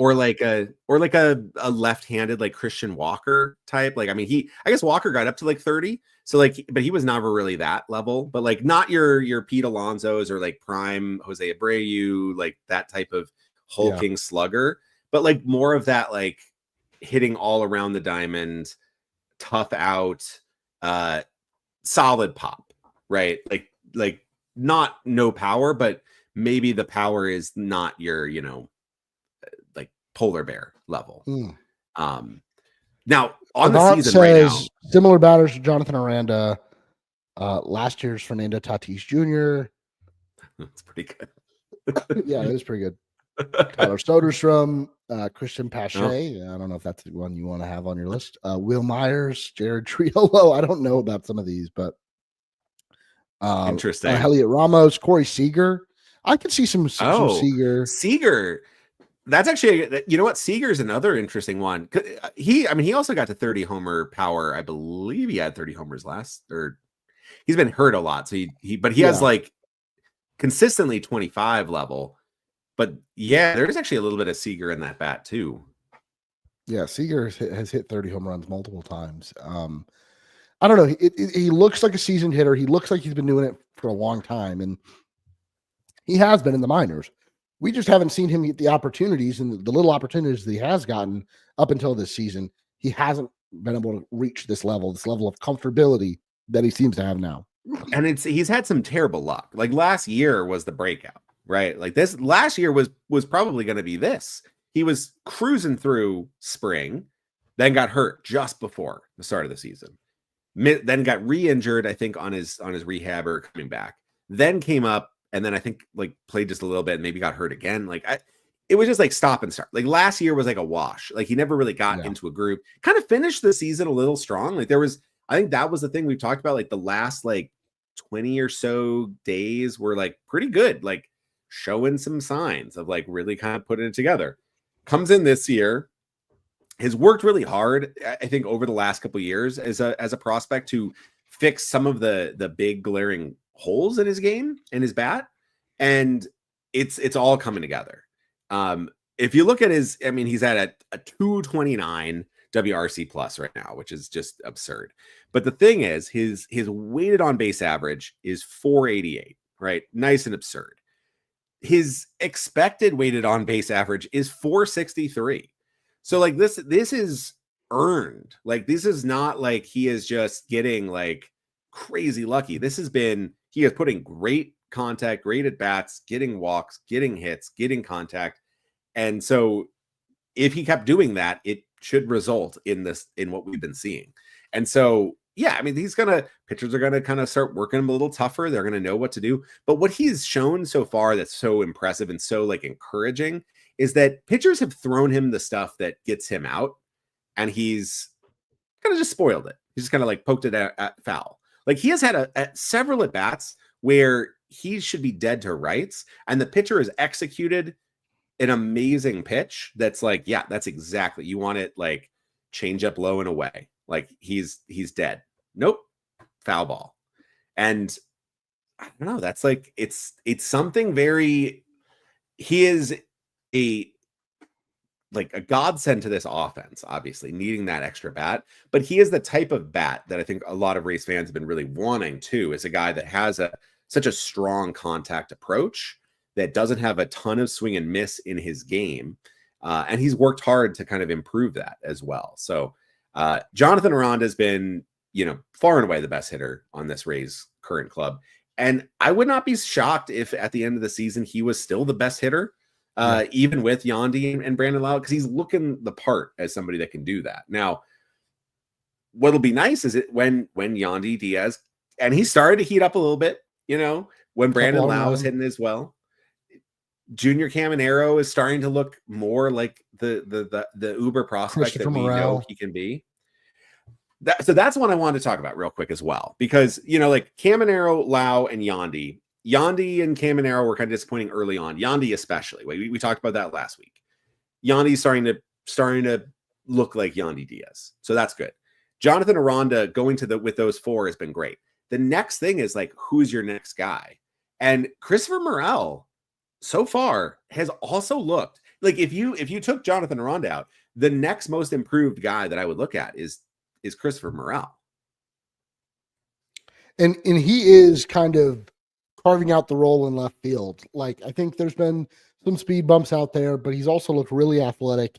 Or like a left-handed like Christian Walker type. Like, I mean, I guess Walker got up to like 30. So like, but he was never really that level. But like, not your Pete Alonso's or like prime Jose Abreu, like that type of hulking slugger. But like more of that, like hitting all around the diamond, tough out, solid pop, right? Like not no power, but maybe the power is not your, like polar bear level. Now on the season right now, similar batters to Jonathan Aranda, last year's Fernando Tatis Jr. That's pretty good. Yeah, it was pretty good. Tyler Soderstrom, Christian Pache. I don't know if that's the one you want to have on your list. Will Myers, Jared Triolo. I don't know about some of these, but interesting. Elliot Ramos, Corey Seager. I could see some Seager. Seager. That's actually, you know what? Seager's another interesting one. He also got to 30 homer power. I believe he had 30 homers he's been hurt a lot. So he has like consistently 25 level. But yeah, there's actually a little bit of Seager in that bat too. Yeah, Seager has hit 30 home runs multiple times. I don't know. He looks like a seasoned hitter. He looks like he's been doing it for a long time, and he has been in the minors. We just haven't seen him get the opportunities, and the little opportunities that he has gotten up until this season, he hasn't been able to reach this level of comfortability that he seems to have now. And he's had some terrible luck. Like last year was the breakout. Right. Like this last year was probably going to be this. He was cruising through spring, then got hurt just before the start of the season. Then got re-injured, I think, on his rehab or coming back. Then came up and then I think like played just a little bit and maybe got hurt again. Like it was just like stop and start. Like last year was like a wash. Like he never really got into a groove. Kind of finished the season a little strong. Like I think that was the thing we've talked about. Like the last like 20 or so days were like pretty good. Like showing some signs of like really kind of putting it together. Comes in this year, has worked really hard, I think, over the last couple of years as a prospect to fix some of the big glaring holes in his game and his bat, and it's all coming together. If you look at he's at a 229 WRC plus right now, which is just absurd. But the thing is, his weighted on base average is 488, right? Nice and absurd. His expected weighted on base average is 463. So like this is earned. Like this is not like he is just getting like crazy lucky. He is putting great contact, great at bats, getting walks, getting hits, getting contact. And so if he kept doing that, it should result in what we've been seeing. And so yeah, I mean, pitchers are going to kind of start working him a little tougher. They're going to know what to do. But what he's shown so far that's so impressive and so like encouraging is that pitchers have thrown him the stuff that gets him out, and he's kind of just spoiled it. He's just kind of like poked it at foul. Like he has had several at bats where he should be dead to rights, and the pitcher has executed an amazing pitch that's like, yeah, that's exactly, you want it like change up low and away. Like he's dead. Nope. Foul ball. And I don't know. That's like it's something very. He is a godsend to this offense, obviously needing that extra bat. But he is the type of bat that I think a lot of Rays fans have been really wanting too. Is a guy that has such a strong contact approach that doesn't have a ton of swing and miss in his game, and he's worked hard to kind of improve that as well. So Jonathan Aranda has been, far and away the best hitter on this Rays current club. And I would not be shocked if at the end of the season he was still the best hitter, even with Yandy and Brandon Lau, because he's looking the part as somebody that can do that. Now, what'll be nice is when Yandy Diaz, and he started to heat up a little bit, when Brandon Lau is hitting as well. Junior Caminero is starting to look more like the uber prospect that we know he can be. So that's one I wanted to talk about real quick as well, because like Caminero, Lau, and Yandy and Caminero were kind of disappointing early on. Yandy especially. We talked about that last week. Yandy's starting to look like Yandy Diaz, so that's good. Jonathan Aranda going with those four has been great. The next thing is like, who's your next guy? And Christopher Morel so far has also looked like, if you took Jonathan Aranda out, the next most improved guy that I would look at is Christopher Morel. And he is kind of carving out the role in left field. Like, I think there's been some speed bumps out there, but he's also looked really athletic.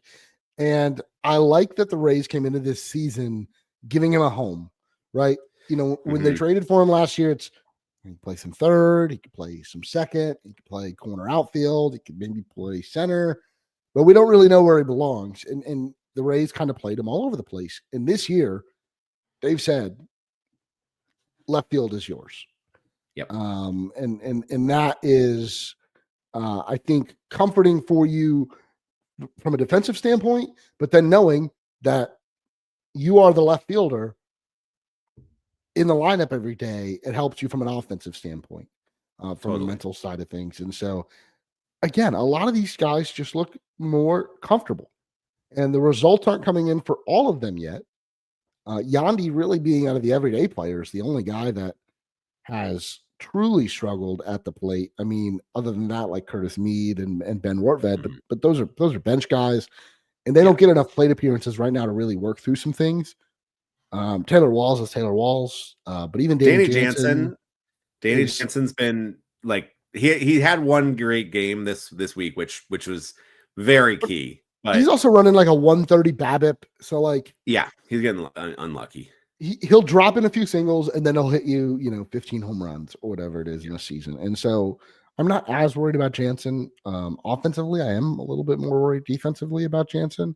And I like that the Rays came into this season giving him a home, right? When they traded for him last year, he could play some third, he could play some second, he could play corner outfield, he could maybe play center, but we don't really know where he belongs. And the Rays kind of played him all over the place. And this year, they've said, left field is yours. Yep. And that is, I think, comforting for you from a defensive standpoint, but then knowing that you are the left fielder in the lineup every day, it helps you from an offensive standpoint, from a mental side of things. And so, again, a lot of these guys just look more comfortable, and the results aren't coming in for all of them yet. Yandy really being out of the everyday players, the only guy that has truly struggled at the plate. I mean, other than that, like Curtis Mead and Ben Rortvedt, but those are bench guys, and they don't get enough plate appearances right now to really work through some things. Taylor Walls is Taylor Walls, but even Danny Jansen's been like, he had one great game this week, which was very key. But he's also running like a 130 BABIP, so like, yeah, he's getting unlucky. He'll drop in a few singles and then he'll hit you, 15 home runs or whatever it is in a season. And so I'm not as worried about Jansen. Offensively, I am a little bit more worried defensively about Jansen.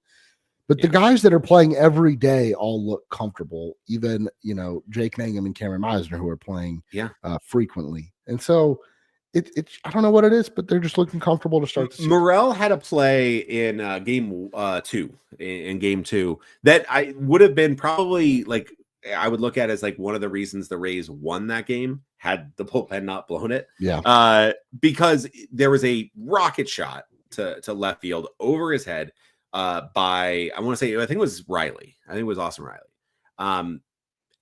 But the guys that are playing every day all look comfortable. Even, Jake Mangum and Cameron Meisner, who are playing frequently. And so it's I don't know what it is, but they're just looking comfortable to start the season. Morel had a play in game 2, in game 2, that I would have been probably like, I would look at as like one of the reasons the Rays won that game, had the bullpen not blown it. Yeah. Because there was a rocket shot to left field over his head by, I want to say, I think it was Riley. I think it was Austin Riley.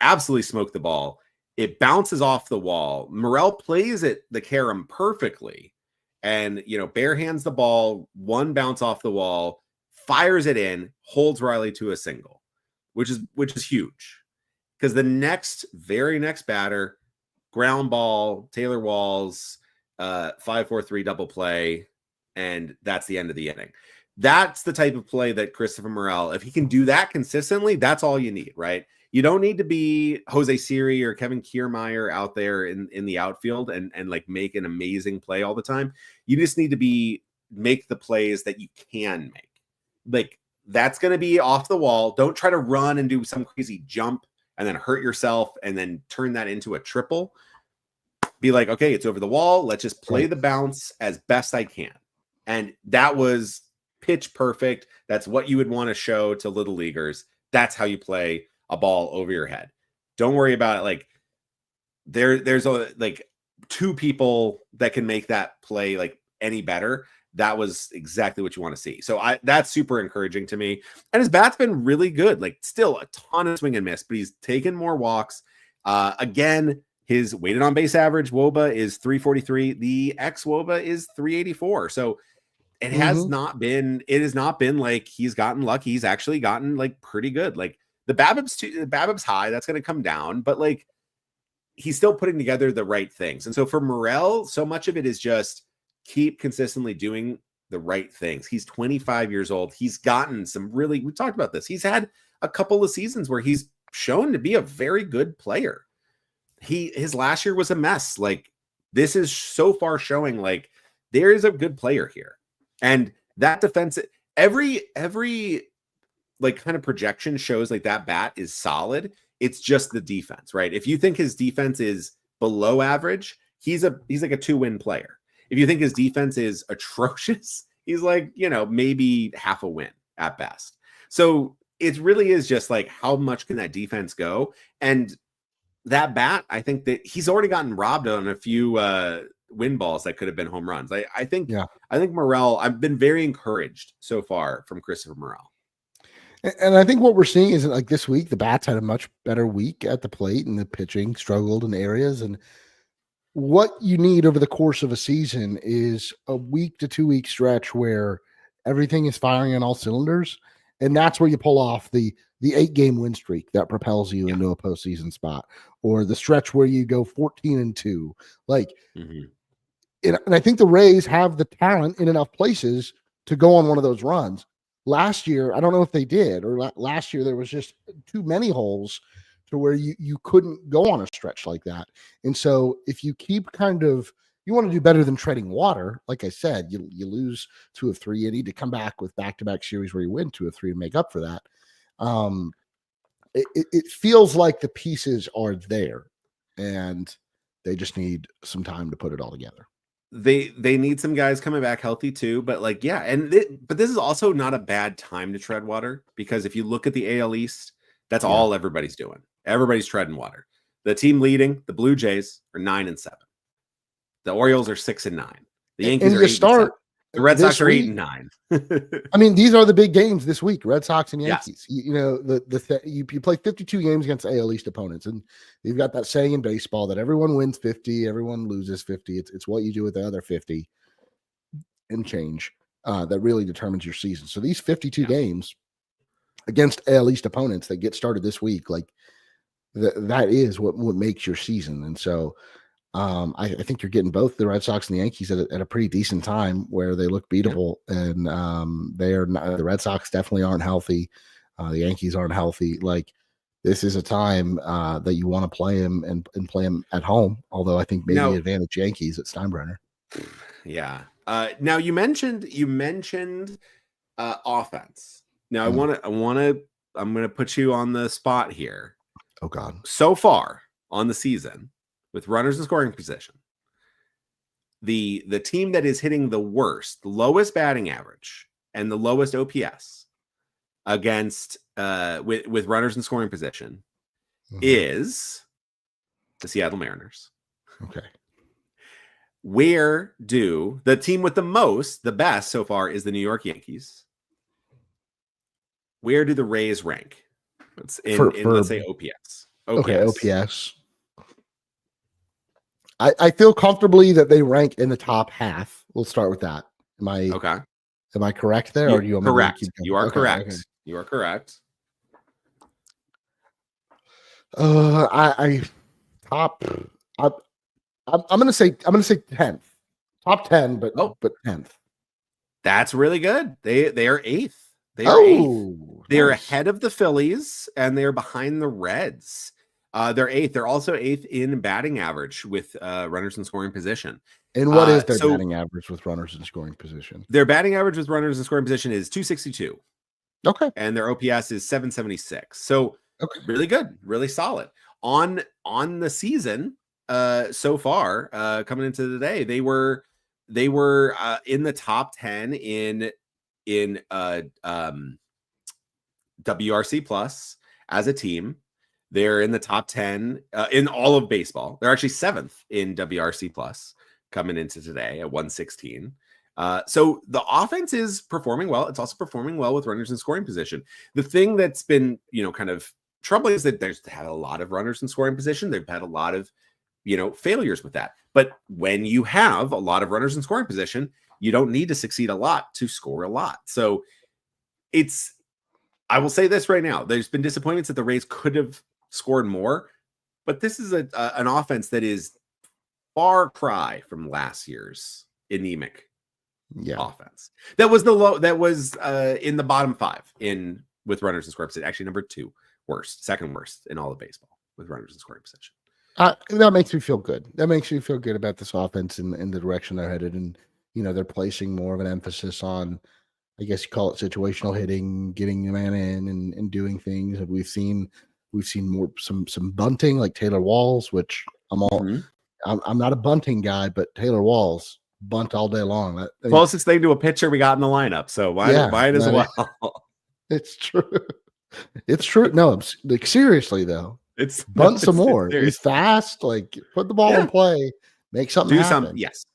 Absolutely smoked the ball. It bounces off the wall. Morel plays it, the carom, perfectly. And, bare hands the ball, one bounce off the wall, fires it in, holds Riley to a single, which is huge. Because the very next batter, ground ball, Taylor Walls, 5-4-3 double play, and that's the end of the inning. That's the type of play that Christopher Morel, if he can do that consistently, that's all you need, right? You don't need to be Jose Siri or Kevin Kiermaier out there in the outfield and like make an amazing play all the time. You just need to make the plays that you can make. Like, that's going to be off the wall. Don't try to run and do some crazy jump and then hurt yourself and then turn that into a triple. Be like, okay, it's over the wall. Let's just play the bounce as best I can. And that was pitch perfect. That's what you would want to show to little leaguers. That's how you play a ball over your head. Don't worry about it. Like, there's two people that can make that play like any better. That was exactly what you want to see. So that's super encouraging to me. And his bat's been really good. Like, still a ton of swing and miss, but he's taken more walks. Again, His weighted on base average WOBA is 343. The X WOBA is 384. So it has not been like he's gotten lucky. He's actually gotten like pretty good. Like the BABIP's high. That's going to come down, but like he's still putting together the right things. And so for Morel, so much of it is just keep consistently doing the right things. He's 25 years old. He's gotten we talked about this. He's had a couple of seasons where he's shown to be a very good player. His last year was a mess. Like this is so far showing like there is a good player here. And that defense, every like kind of projection shows like that bat is solid. It's just the defense, right? If you think his defense is below average, he's like a 2-win player. If you think his defense is atrocious, he's like, maybe half a win at best. So it really is just like, how much can that defense go? And that bat, I think that he's already gotten robbed on a few win balls that could have been home runs. I think Morel, I've been very encouraged so far from Christopher Morel. And I think what we're seeing is like this week, the bats had a much better week at the plate and the pitching struggled in areas. And what you need over the course of a season is a week to 2 week stretch where everything is firing on all cylinders. And that's where you pull off the 8-game win streak that propels you into a postseason spot, or the stretch where you go 14-2. Like, and I think the Rays have the talent in enough places to go on one of those runs. Last year, I don't know if they did, or last year there was just too many holes to where you couldn't go on a stretch like that. And so if you keep you want to do better than treading water. Like I said, you lose 2 of 3. You need to come back with back-to-back series where you win 2 of 3 to make up for that. It feels like the pieces are there, and they just need some time to put it all together. They need some guys coming back healthy too, but like, but this is also not a bad time to tread water, because if you look at the AL East, that's all everybody's doing. Everybody's treading water. The team leading, the Blue Jays, are 9-7. The Orioles are 6-9. The Yankees are 8-7. The Red Sox are 8-9. I mean, these are the big games this week: Red Sox and Yankees. Yes. You play 52 games against AL East opponents, and you've got that saying in baseball that everyone wins 50, everyone loses 50. It's what you do with the other 50 and change that really determines your season. So these 52 games against AL East opponents that get started this week, like that is what makes your season. And so I think you're getting both the Red Sox and the Yankees at a pretty decent time where they look beatable, and they are not. The Red Sox definitely aren't healthy. The Yankees aren't healthy. Like, this is a time that you want to play them and play them at home. Although I think maybe advantage Yankees at Steinbrenner. Yeah. Now you mentioned offense. Now I'm going to put you on the spot here. Oh God. So far on the season, with runners in scoring position, the team that is hitting the lowest batting average and the lowest OPS against with runners in scoring position is the Seattle Mariners. Okay. Where do the team with the best so far is the New York Yankees? Where do the Rays rank? Let's say OPS. Okay, OPS. I feel comfortably that they rank in the top half. We'll start with that. Am I correct there, or do you want correct? Me to keep going? You are correct. Okay. You are correct. I'm gonna say 10th, top 10, but 10th. That's really good. They are 8th. They are 8th. They are ahead of the Phillies, and they are behind the Reds. They're 8th. They're also 8th in batting average with runners in scoring position. And what is their batting average with runners in scoring position? Their batting average with runners in scoring position is 262. Okay. And their OPS is 776. So really good, really solid. On the season so far, coming into today, they were in the top 10 in WRC plus as a team. They're in the top 10 in all of baseball. They're actually 7th in WRC plus coming into today at 116. So the offense is performing well. It's also performing well with runners in scoring position. The thing that's been, kind of troubling is that they've had a lot of runners in scoring position. They've had a lot of failures with that. But when you have a lot of runners in scoring position, you don't need to succeed a lot to score a lot. So I will say this right now. There's been disappointments that the Rays could have scored more, but this is an offense that is far cry from last year's anemic offense. That was in the bottom 5 with runners in scoring position. Actually, number 2 worst, second worst in all of baseball with runners in scoring position. That makes me feel good. That makes me feel good about this offense and the direction they're headed. And, they're placing more of an emphasis on, I guess you call it situational hitting, getting the man in and doing things. And we've seen more some bunting like Taylor Walls, which I'm not a bunting guy, but Taylor Walls bunt all day long. Closest thing to a pitcher we got in the lineup. So why as well? It's true. It's true. No, like seriously though. It's bunt some more. He's fast. Like put the ball in play, make something happen. Yes,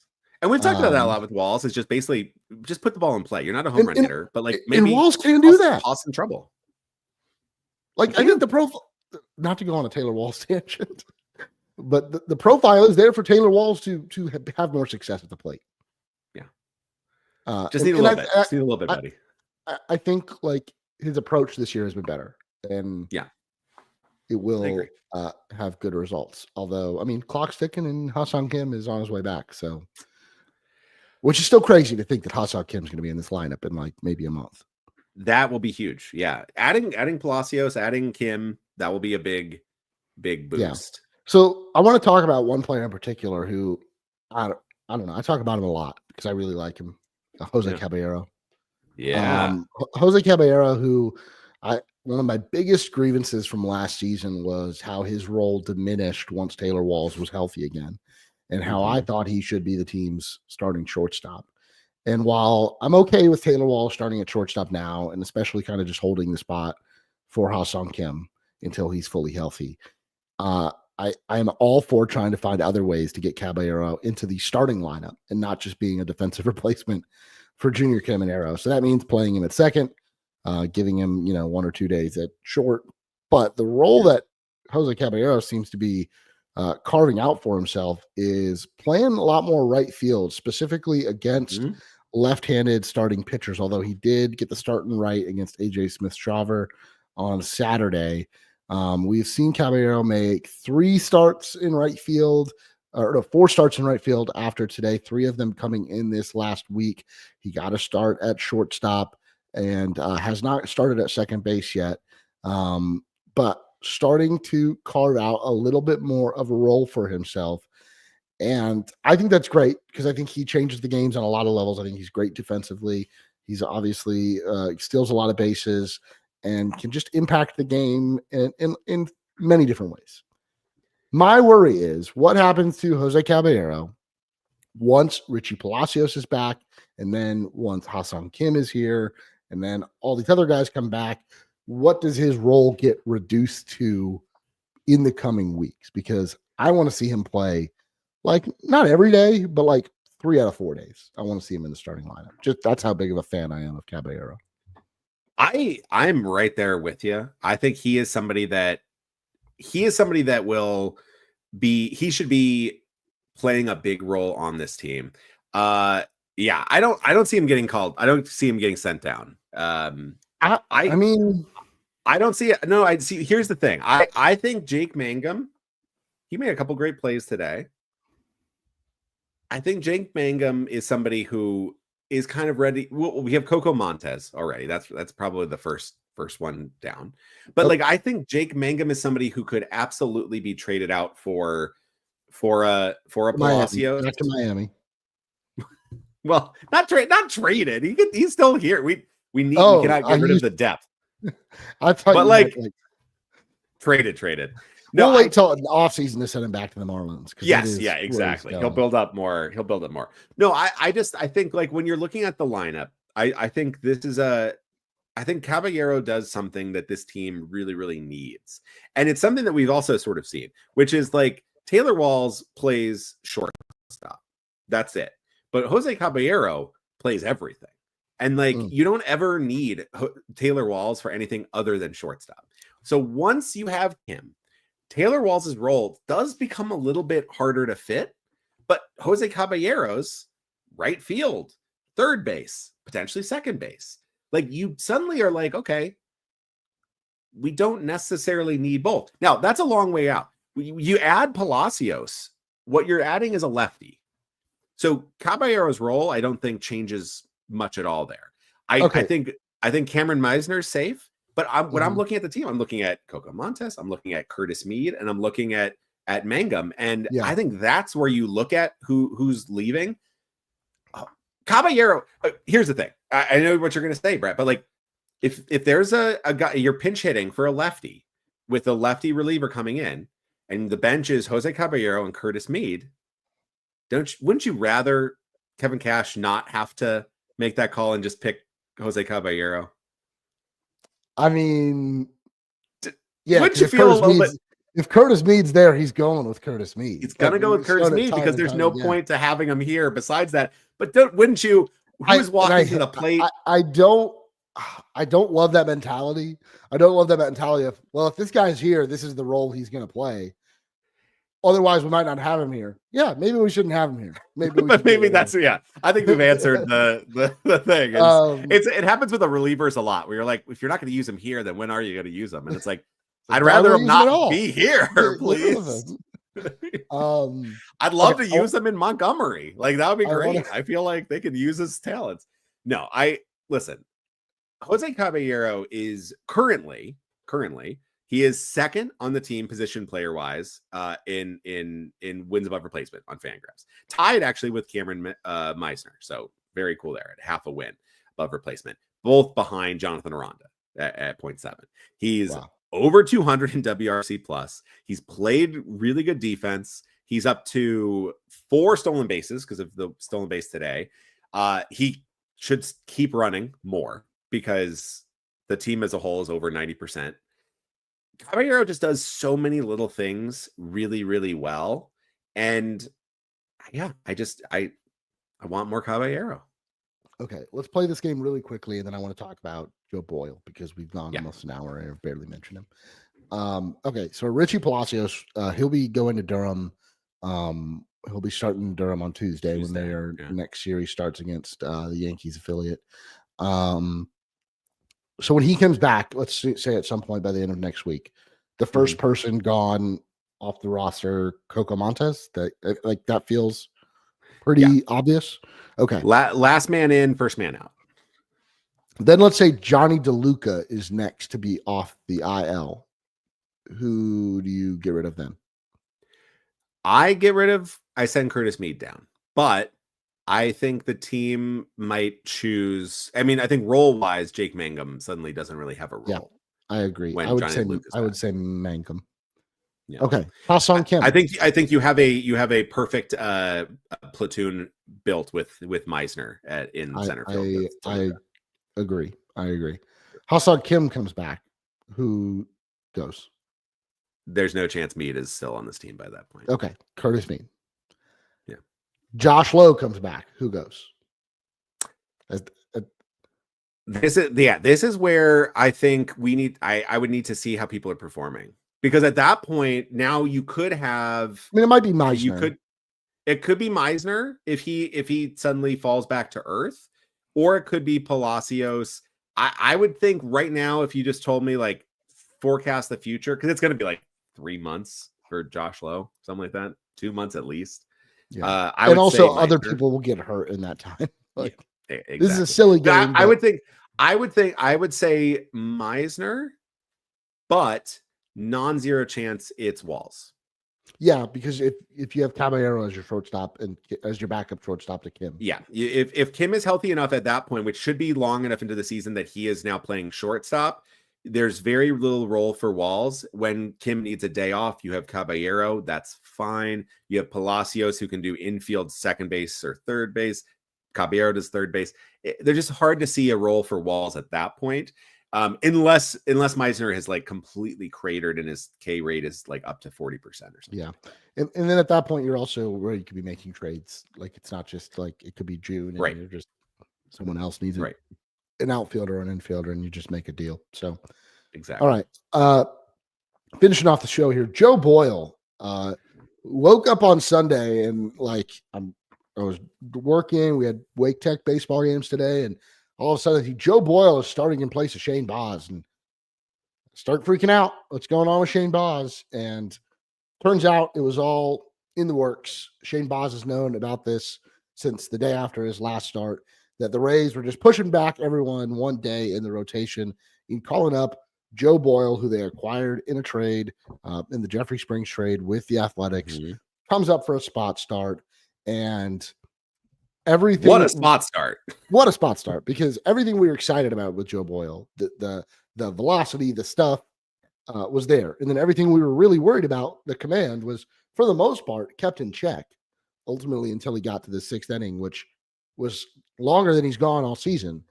and we've talked about that a lot with Walls. It's just basically just put the ball in play. You're not a home run hitter, but like maybe Walls can do that. Cause some trouble. Like I think the profile. Not to go on a Taylor Walls tangent, but the profile is there for Taylor Walls to have more success at the plate. Yeah, just need a little bit. Just need a little bit, buddy. I think like his approach this year has been better, and it will have good results. Although, I mean, clock's ticking and Ha-Seong Kim is on his way back. So, which is still crazy to think that Ha-Seong Kim is going to be in this lineup in like maybe a month. That will be huge. Yeah. Adding Palacios, adding Kim, that will be a big boost. Yeah. So I want to talk about one player in particular who I don't know. I talk about him a lot because I really like him. Jose Caballero. Yeah. Jose Caballero, who one of my biggest grievances from last season was how his role diminished once Taylor Walls was healthy again, and how I thought he should be the team's starting shortstop. And while I'm okay with Taylor Walls starting at shortstop now, and especially kind of just holding the spot for Ha-Seong Kim until he's fully healthy, I am all for trying to find other ways to get Caballero into the starting lineup and not just being a defensive replacement for Junior Caminero. So that means playing him at second, giving him, 1 or 2 days at short. But the role that Jose Caballero seems to be carving out for himself is playing a lot more right field, specifically against left-handed starting pitchers, although he did get the starting right against AJ Smith-Shawver on Saturday. We've seen Caballero make 3 starts in right field, or no, 4 starts in right field after today, 3 of them coming in this last week. He got a start at shortstop and has not started at second base yet, but starting to carve out a little bit more of a role for himself. And I think that's great because I think he changes the games on a lot of levels. I think he's great defensively. He's obviously steals a lot of bases and can just impact the game in many different ways. My worry is what happens to Jose Caballero once Richie Palacios is back, and then once Ha-Seong Kim is here, and then all these other guys come back. What does his role get reduced to in the coming weeks? Because I want to see him play like not every day, but like 3 out of 4 days. I want to see him in the starting lineup. Just that's how big of a fan I am of Caballero. I'm right there with you. I think he is somebody that will be, he should be playing a big role on this team. I don't see him getting called. I don't see him getting sent down. I mean, I don't see it. No, I see. Here's the thing. I think Jake Mangum, he made a couple great plays today. I think Jake Mangum is somebody who is kind of ready. We have Coco Montez already. That's probably the first one down. But like, I think Jake Mangum is somebody who could absolutely be traded out for a Palacios. Back to Miami. Well, not traded. He's still here. We cannot get rid of the depth. I thought, but like traded. No, we'll wait till the offseason to send him back to the Marlins. Yes, yeah, exactly. He'll build up more. No, I think like when you're looking at the lineup, I think I think Caballero does something that this team really, really needs. And it's something that we've also sort of seen, which is like Taylor Walls plays shortstop. That's it. But Jose Caballero plays everything. And like, you don't ever need Taylor Walls for anything other than shortstop. So once you have him, Taylor Walls' role does become a little bit harder to fit, but Jose Caballero's right field, third base, potentially second base. Like you suddenly are like, okay, we don't necessarily need both. Now, that's a long way out. You add Palacios, what you're adding is a lefty. So Caballero's role, I don't think changes much at all there. I think Cameron Meisner's safe, but when I'm looking at the team, I'm looking at Coco Montes, I'm looking at Curtis Mead, and I'm looking at Mangum. And I think that's where you look at who's leaving. Caballero, here's the thing. I know what you're going to say, Brett, but like if there's a guy, you're pinch hitting for a lefty with a lefty reliever coming in, and the bench is Jose Caballero and Curtis Mead, wouldn't you rather Kevin Cash not have to make that call and just pick Jose Caballero? I mean, yeah. Wouldn't you feel a little bit? If Curtis Mead's there, he's going with Curtis Mead. He's going to go with Curtis Mead because there's no point to having him here besides that. But wouldn't you? Who's walking to the plate? I don't love that mentality. I don't love that mentality of, well, if this guy's here, this is the role he's going to play. Otherwise, we might not have him here. Yeah, maybe we shouldn't have him here. Maybe that's I think we've answered the thing. It happens with the relievers a lot. Where you're like, if you're not going to use him here, then when are you going to use them? And it's like, I'd rather him not be here, please. I'd love to use them in Montgomery. Like that would be great. I feel like they could use his talents. No, listen. Jose Caballero is currently he is second on the team position player wise in wins above replacement on Fangraphs, tied actually with Cameron Meisner. So very cool there at half a win above replacement, both behind Jonathan Aranda at 0.7. He's over 200 in WRC plus. He's played really good defense. He's up to 4 stolen bases because of the stolen base today. He should keep running more because the team as a whole is over 90%. Caballero just does so many little things really, really well. And yeah, I want more Caballero. Okay, let's play this game really quickly, and then I want to talk about Joe Boyle because we've gone almost an hour and I've barely mentioned him. Okay, so Richie Palacios, he'll be going to Durham. He'll be starting Durham on Tuesday when their next series starts against the Yankees affiliate. So when he comes back, let's say at some point by the end of next week, the first person gone off the roster, Coco Montes, that feels pretty obvious. Okay. Last man in, first man out. Then let's say Johnny DeLuca is next to be off the IL. Who do you get rid of then? I send Curtis Mead down, but I think the team might choose. I mean, I think role-wise, Jake Mangum suddenly doesn't really have a role. Yeah, I agree. I would say Mangum. Yeah. Okay. Ha-Seong Kim. I think you have a perfect platoon built with Meisner in center field. I agree. Ha-Seong Kim comes back. Who goes? There's no chance Mead is still on this team by that point. Okay. Curtis Mead. Yeah. Josh Lowe comes back. Who goes? This is where I think I would need to see how people are performing. Because at that point, now you could have. I mean, it might be Meisner. It could be Meisner if he suddenly falls back to earth, or it could be Palacios. I would think right now, if you just told me like forecast the future, because it's going to be like 3 months for Josh Lowe, something like that, 2 months at least. Yeah. And also other people will get hurt in that time. Like exactly. This is a silly game. I would say Meisner, but non-zero chance it's Walls. Yeah, because if you have Caballero as your shortstop and as your backup shortstop to Kim. Yeah, if Kim is healthy enough at that point, which should be long enough into the season that he is now playing shortstop, there's very little role for Walls. When Kim needs a day off, you have Caballero. That's fine. You have Palacios who can do infield second base or third base. Caballero does third base. They're just hard to see a role for Walls at that point. Unless Meisner has like completely cratered and his K rate is like up to 40% or something. Yeah. And then at that point, you're also ready to be making trades. Like it's not just like it could be June and you're just someone else needs an outfielder or an infielder and you just make a deal. So exactly. All right. finishing off the show here, Joe Boyle woke up on Sunday and I was working. We had Wake Tech baseball games today, and all of a sudden, Joe Boyle is starting in place of Shane Boz, and start freaking out. What's going on with Shane Boz? And turns out it was all in the works. Shane Boz has known about this since the day after his last start, that the Rays were just pushing back everyone one day in the rotation and calling up Joe Boyle, who they acquired in a trade, in the Jeffrey Springs trade with the Athletics, comes up for a spot start. And everything. What a spot start. What a spot start, because everything we were excited about with Joe Boyle, the velocity, the stuff, was there. And then everything we were really worried about, the command, was for the most part kept in check, ultimately until he got to the sixth inning, which was longer than he's gone all season.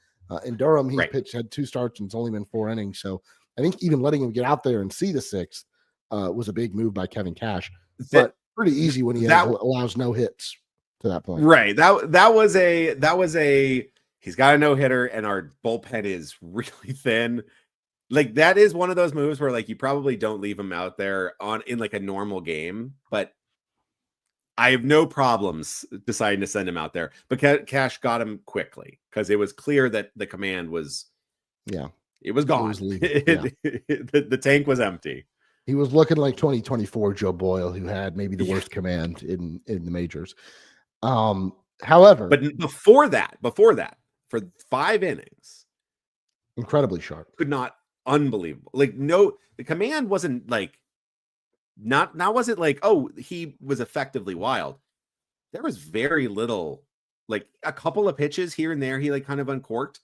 In Durham, he's had 2 starts and it's only been 4 innings. So I think even letting him get out there and see the sixth was a big move by Kevin Cash. But pretty easy when he allows no hits to that point. Right. That was a he's got a no hitter and our bullpen is really thin. Like, that is one of those moves where, like, you probably don't leave him out there in like a normal game, but I have no problems deciding to send him out there. But Cash got him quickly because it was clear that the command was, it was gone. The tank was empty. He was looking like 2024 Joe Boyle, who had maybe the worst command in the majors. However, but before that, for 5 innings, incredibly sharp. Could not. Unbelievable. Like, no, the command wasn't like, not was it like, oh, he was effectively wild. There was very little, like a couple of pitches here and there he like kind of uncorked.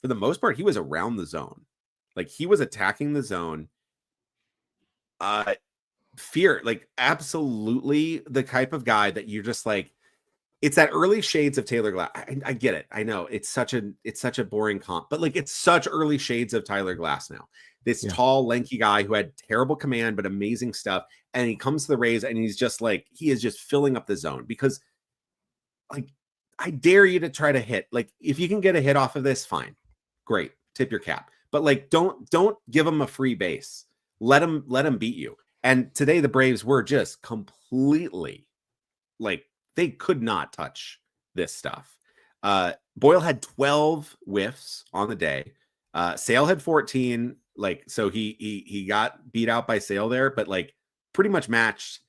For the most part, he was around the zone. Like, he was attacking the zone. Fear, like, absolutely the type of guy that you're just like, it's that early shades of Taylor Glass. I get it. I know it's such a boring comp, but like, it's such early shades of Tyler Glass now. This tall, lanky guy who had terrible command, but amazing stuff. And he comes to the Rays and he's just like, he is just filling up the zone, because like, I dare you to try to hit. Like, if you can get a hit off of this, fine. Great. Tip your cap. But like, don't give him a free base. Let him beat you. And today the Braves were just completely like, they could not touch this stuff. Boyle had 12 whiffs on the day. Sale had 14. Like, so he got beat out by Sale there, but like pretty much matched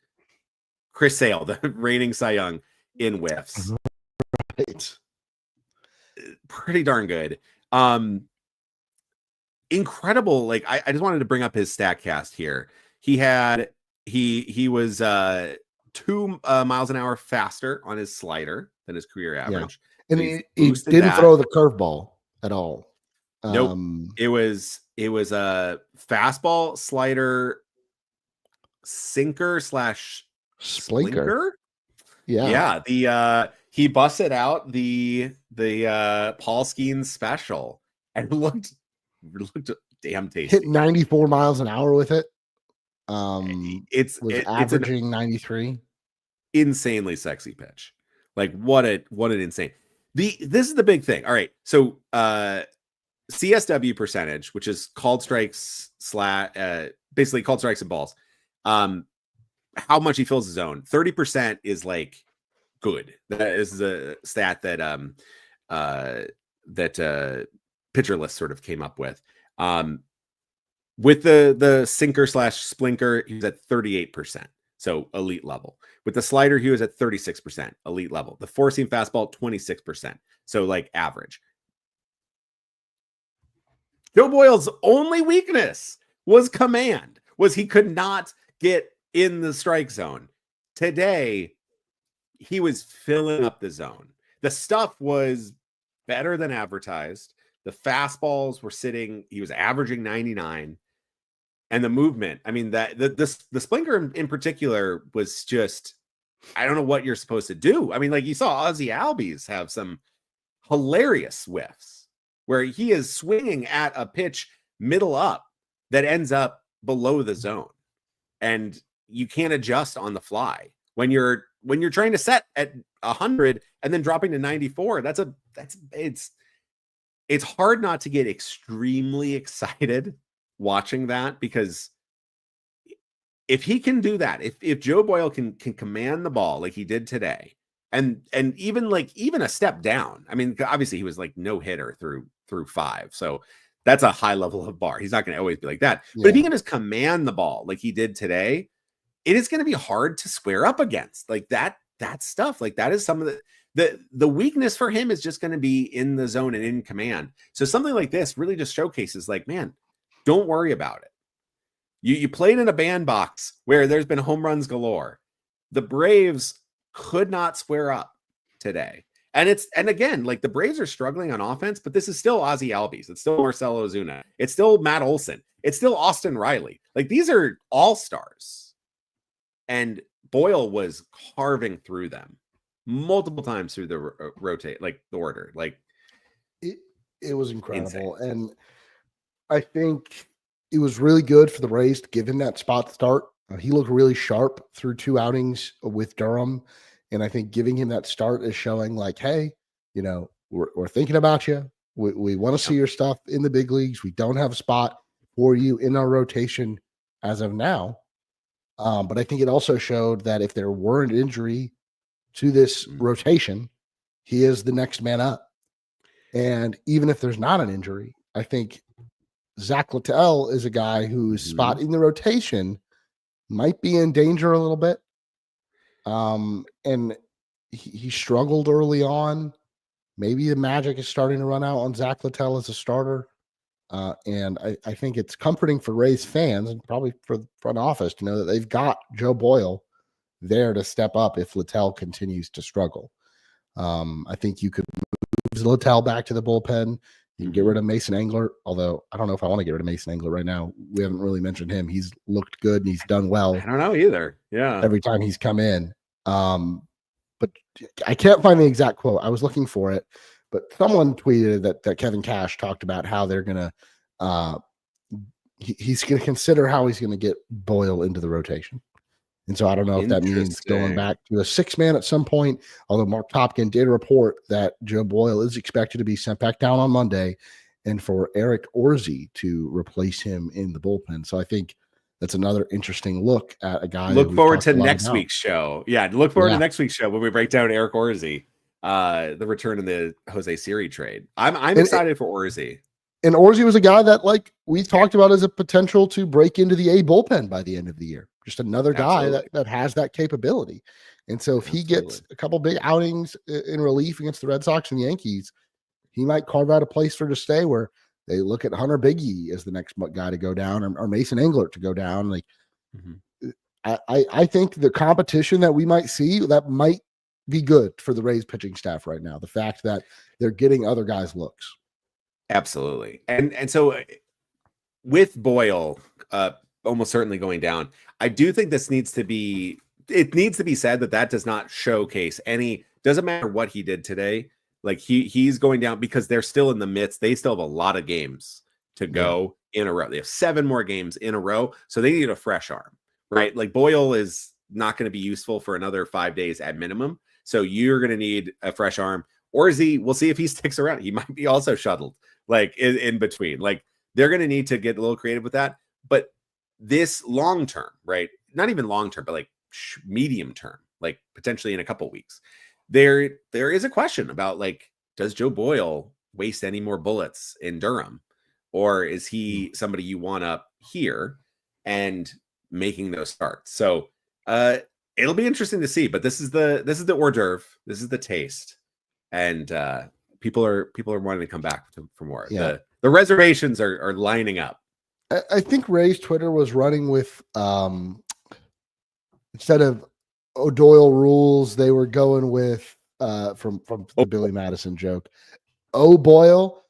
Chris Sale, the reigning Cy Young, in whiffs. Right. Pretty darn good. Incredible. Like, I just wanted to bring up his StatCast here. He was 2 miles an hour faster on his slider than his career average. And he didn't throw the curveball at all. Nope. It was a fastball, slider, sinker / splinker. Yeah. He busted out the Paul Skeens special and it looked damn tasty. Hit 94 miles an hour with it. It's averaging 93. Insanely sexy pitch. Like, what an insane. This is the big thing. All right. So CSW percentage, which is called strikes basically called strikes and balls. How much he fills his zone. 30% is like good. That is a stat that Pitcher List sort of came up with. With the sinker / splinker, he was at 38%. So elite level. With the slider, he was at 36%, elite level. The four-seam fastball, 26%. So like average. Joe Boyle's only weakness was command, was he could not get in the strike zone. Today, he was filling up the zone. The stuff was better than advertised. The fastballs were sitting, he was averaging 99. And the movement, I mean, that the splinter in particular was just, I don't know what you're supposed to do. I mean, like, you saw Ozzie Albies have some hilarious whiffs where he is swinging at a pitch middle up that ends up below the zone, and you can't adjust on the fly when you're trying to set at 100 and then dropping to 94. It's hard not to get extremely excited watching that, because if he can do that, if Joe Boyle can command the ball like he did today, and even a step down. I mean, obviously he was like no hitter through 5, so that's a high level of bar. He's not going to always be like that. Yeah. But if he can just command the ball like he did today, it is going to be hard to square up against. Like that stuff. Like that is some of the weakness for him is just going to be in the zone and in command. So something like this really just showcases like, man, don't worry about it. You played in a bandbox where there's been home runs galore. The Braves could not square up today. And again, like the Braves are struggling on offense, but this is still Ozzie Albies. It's still Marcelo Ozuna. It's still Matt Olson. It's still Austin Riley. Like these are all-stars. And Boyle was carving through them multiple times through the rotate, like the order. Like it was incredible. Insane. And I think it was really good for the Rays to give him that spot start. He looked really sharp through 2 outings with Durham. And I think giving him that start is showing like, hey, we're thinking about you. We want to see your stuff in the big leagues. We don't have a spot for you in our rotation as of now. But I think it also showed that if there were an injury to this rotation, he is the next man up. And even if there's not an injury, I think Zach Littell is a guy whose spot in the rotation might be in danger a little bit. And he struggled early on. Maybe the magic is starting to run out on Zach Littell as a starter. And I think it's comforting for Rays fans and probably for the front office to know that they've got Joe Boyle there to step up if Littell continues to struggle. I think you could move Littell back to the bullpen. You can get rid of Mason Englert, although I don't know if I want to get rid of Mason Englert right now. We haven't really mentioned him. He's looked good and he's done well. I don't know either. Yeah. Every time he's come in. But I can't find the exact quote. I was looking for it, but someone tweeted that Kevin Cash talked about how they're going to he's going to consider how he's going to get Boyle into the rotation. And so I don't know if that means going back to a 6-man at some point, although Mark Topkin did report that Joe Boyle is expected to be sent back down on Monday and for Eric Orsi to replace him in the bullpen. So I think that's another interesting look at a guy. Look forward to next week's show. Yeah, look forward to next week's show when we break down Eric Orsi, the return in the Jose Siri trade. I'm excited for Orsi. And Orsi was a guy that, like, we talked about as a potential to break into the A bullpen by the end of the year. Just another guy that has that capability. And so if he gets a couple big outings in relief against the Red Sox and Yankees, he might carve out a place for to stay where they look at Hunter Biggie as the next guy to go down or Mason Englert to go down. Like, I think the competition that we might see, that might be good for the Rays pitching staff right now. The fact that they're getting other guys looks. Absolutely. And so with Boyle almost certainly going down, I do think it needs to be said that does not showcase doesn't matter what he did today. Like he's going down because they're still in the midst. They still have a lot of games to go in a row. They have 7 more games in a row. So they need a fresh arm, right? Like Boyle is not going to be useful for another 5 days at minimum. So you're going to need a fresh arm. Orsi, we'll see if he sticks around. He might be also shuttled like in between. Like they're going to need to get a little creative with that. But this long term, right? Not even long term, but like medium term, like potentially in a couple weeks, there is a question about like, does Joe Boyle waste any more bullets in Durham, or is he somebody you want up here and making those starts? So it'll be interesting to see. But this is the hors d'oeuvre. This is the taste, and people are wanting to come back for more. Yeah. The reservations are lining up. I think Ray's Twitter was running with instead of O'Doyle rules, they were going with from the Billy Madison joke, Boyle.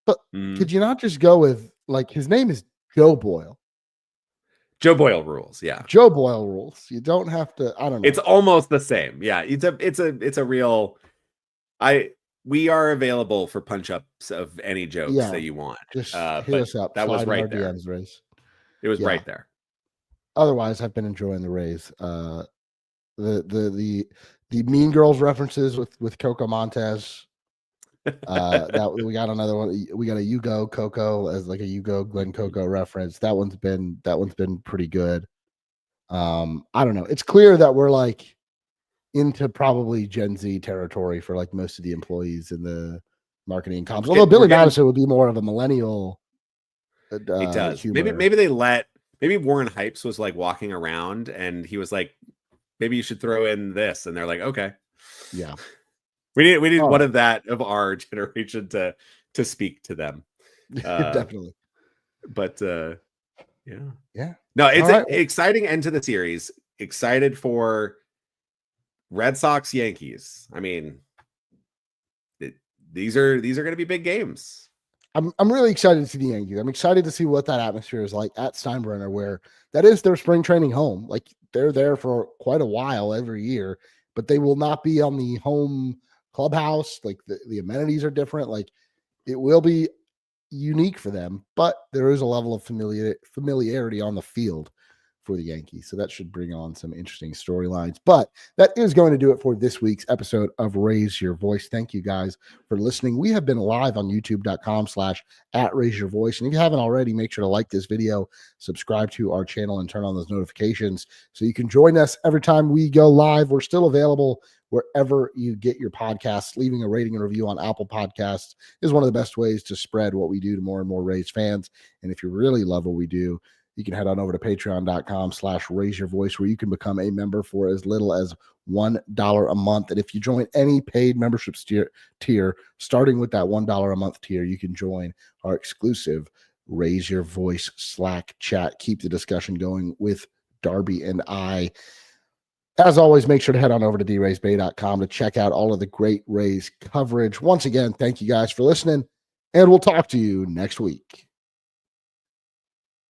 But could you not just go with, like, his name is Joe Boyle? Joe Boyle rules, yeah. Joe Boyle rules. You don't have to. I don't know. It's almost the same, yeah. It's a real. We are available for punch ups of any jokes that you want. Just hit us up. That was right there. DMs, Rays. It was right there. Otherwise, I've been enjoying the Rays. The Mean Girls references with Coco Montez. That we got another one. We got a You Go Coco as like a You Go Glen Coco reference. That one's been pretty good. I don't know. It's clear that we're like into probably Gen Z territory for like most of the employees in the marketing comms. Although Billy Madison would be more of a millennial. It does. Humor. Maybe Warren Hypes was like walking around and he was like, maybe you should throw in this, and they're like, okay, yeah. We need one of our generation to speak to them. Definitely. But yeah. No, it's an exciting end to the series. Excited for Red Sox Yankees. I mean, these are going to be big games. I'm really excited to see the Yankees. I'm excited to see what that atmosphere is like at Steinbrenner, where that is their spring training home. Like they're there for quite a while every year, but they will not be on the home clubhouse. Like the amenities are different. Like it will be unique for them, but there is a level of familiarity on the field for the Yankees. So that should bring on some interesting storylines. But that is going to do it for this week's episode of Raise Your Voice. Thank you guys for listening. We have been live on youtube.com/@raiseyourvoice. And if you haven't already, make sure to like this video, subscribe to our channel, and turn on those notifications so you can join us every time we go live. We're still available wherever you get your podcasts. Leaving a rating and review on Apple Podcasts is one of the best ways to spread what we do to more and more Rays fans. And if you really love what we do, you can head on over to patreon.com/raiseyourvoice, where you can become a member for as little as $1 a month. And if you join any paid membership tier, starting with that $1 a month tier, you can join our exclusive Raise Your Voice Slack chat. Keep the discussion going with Darby and I. As always, make sure to head on over to draysbay.com to check out all of the great Rays coverage. Once again, thank you guys for listening, and we'll talk to you next week.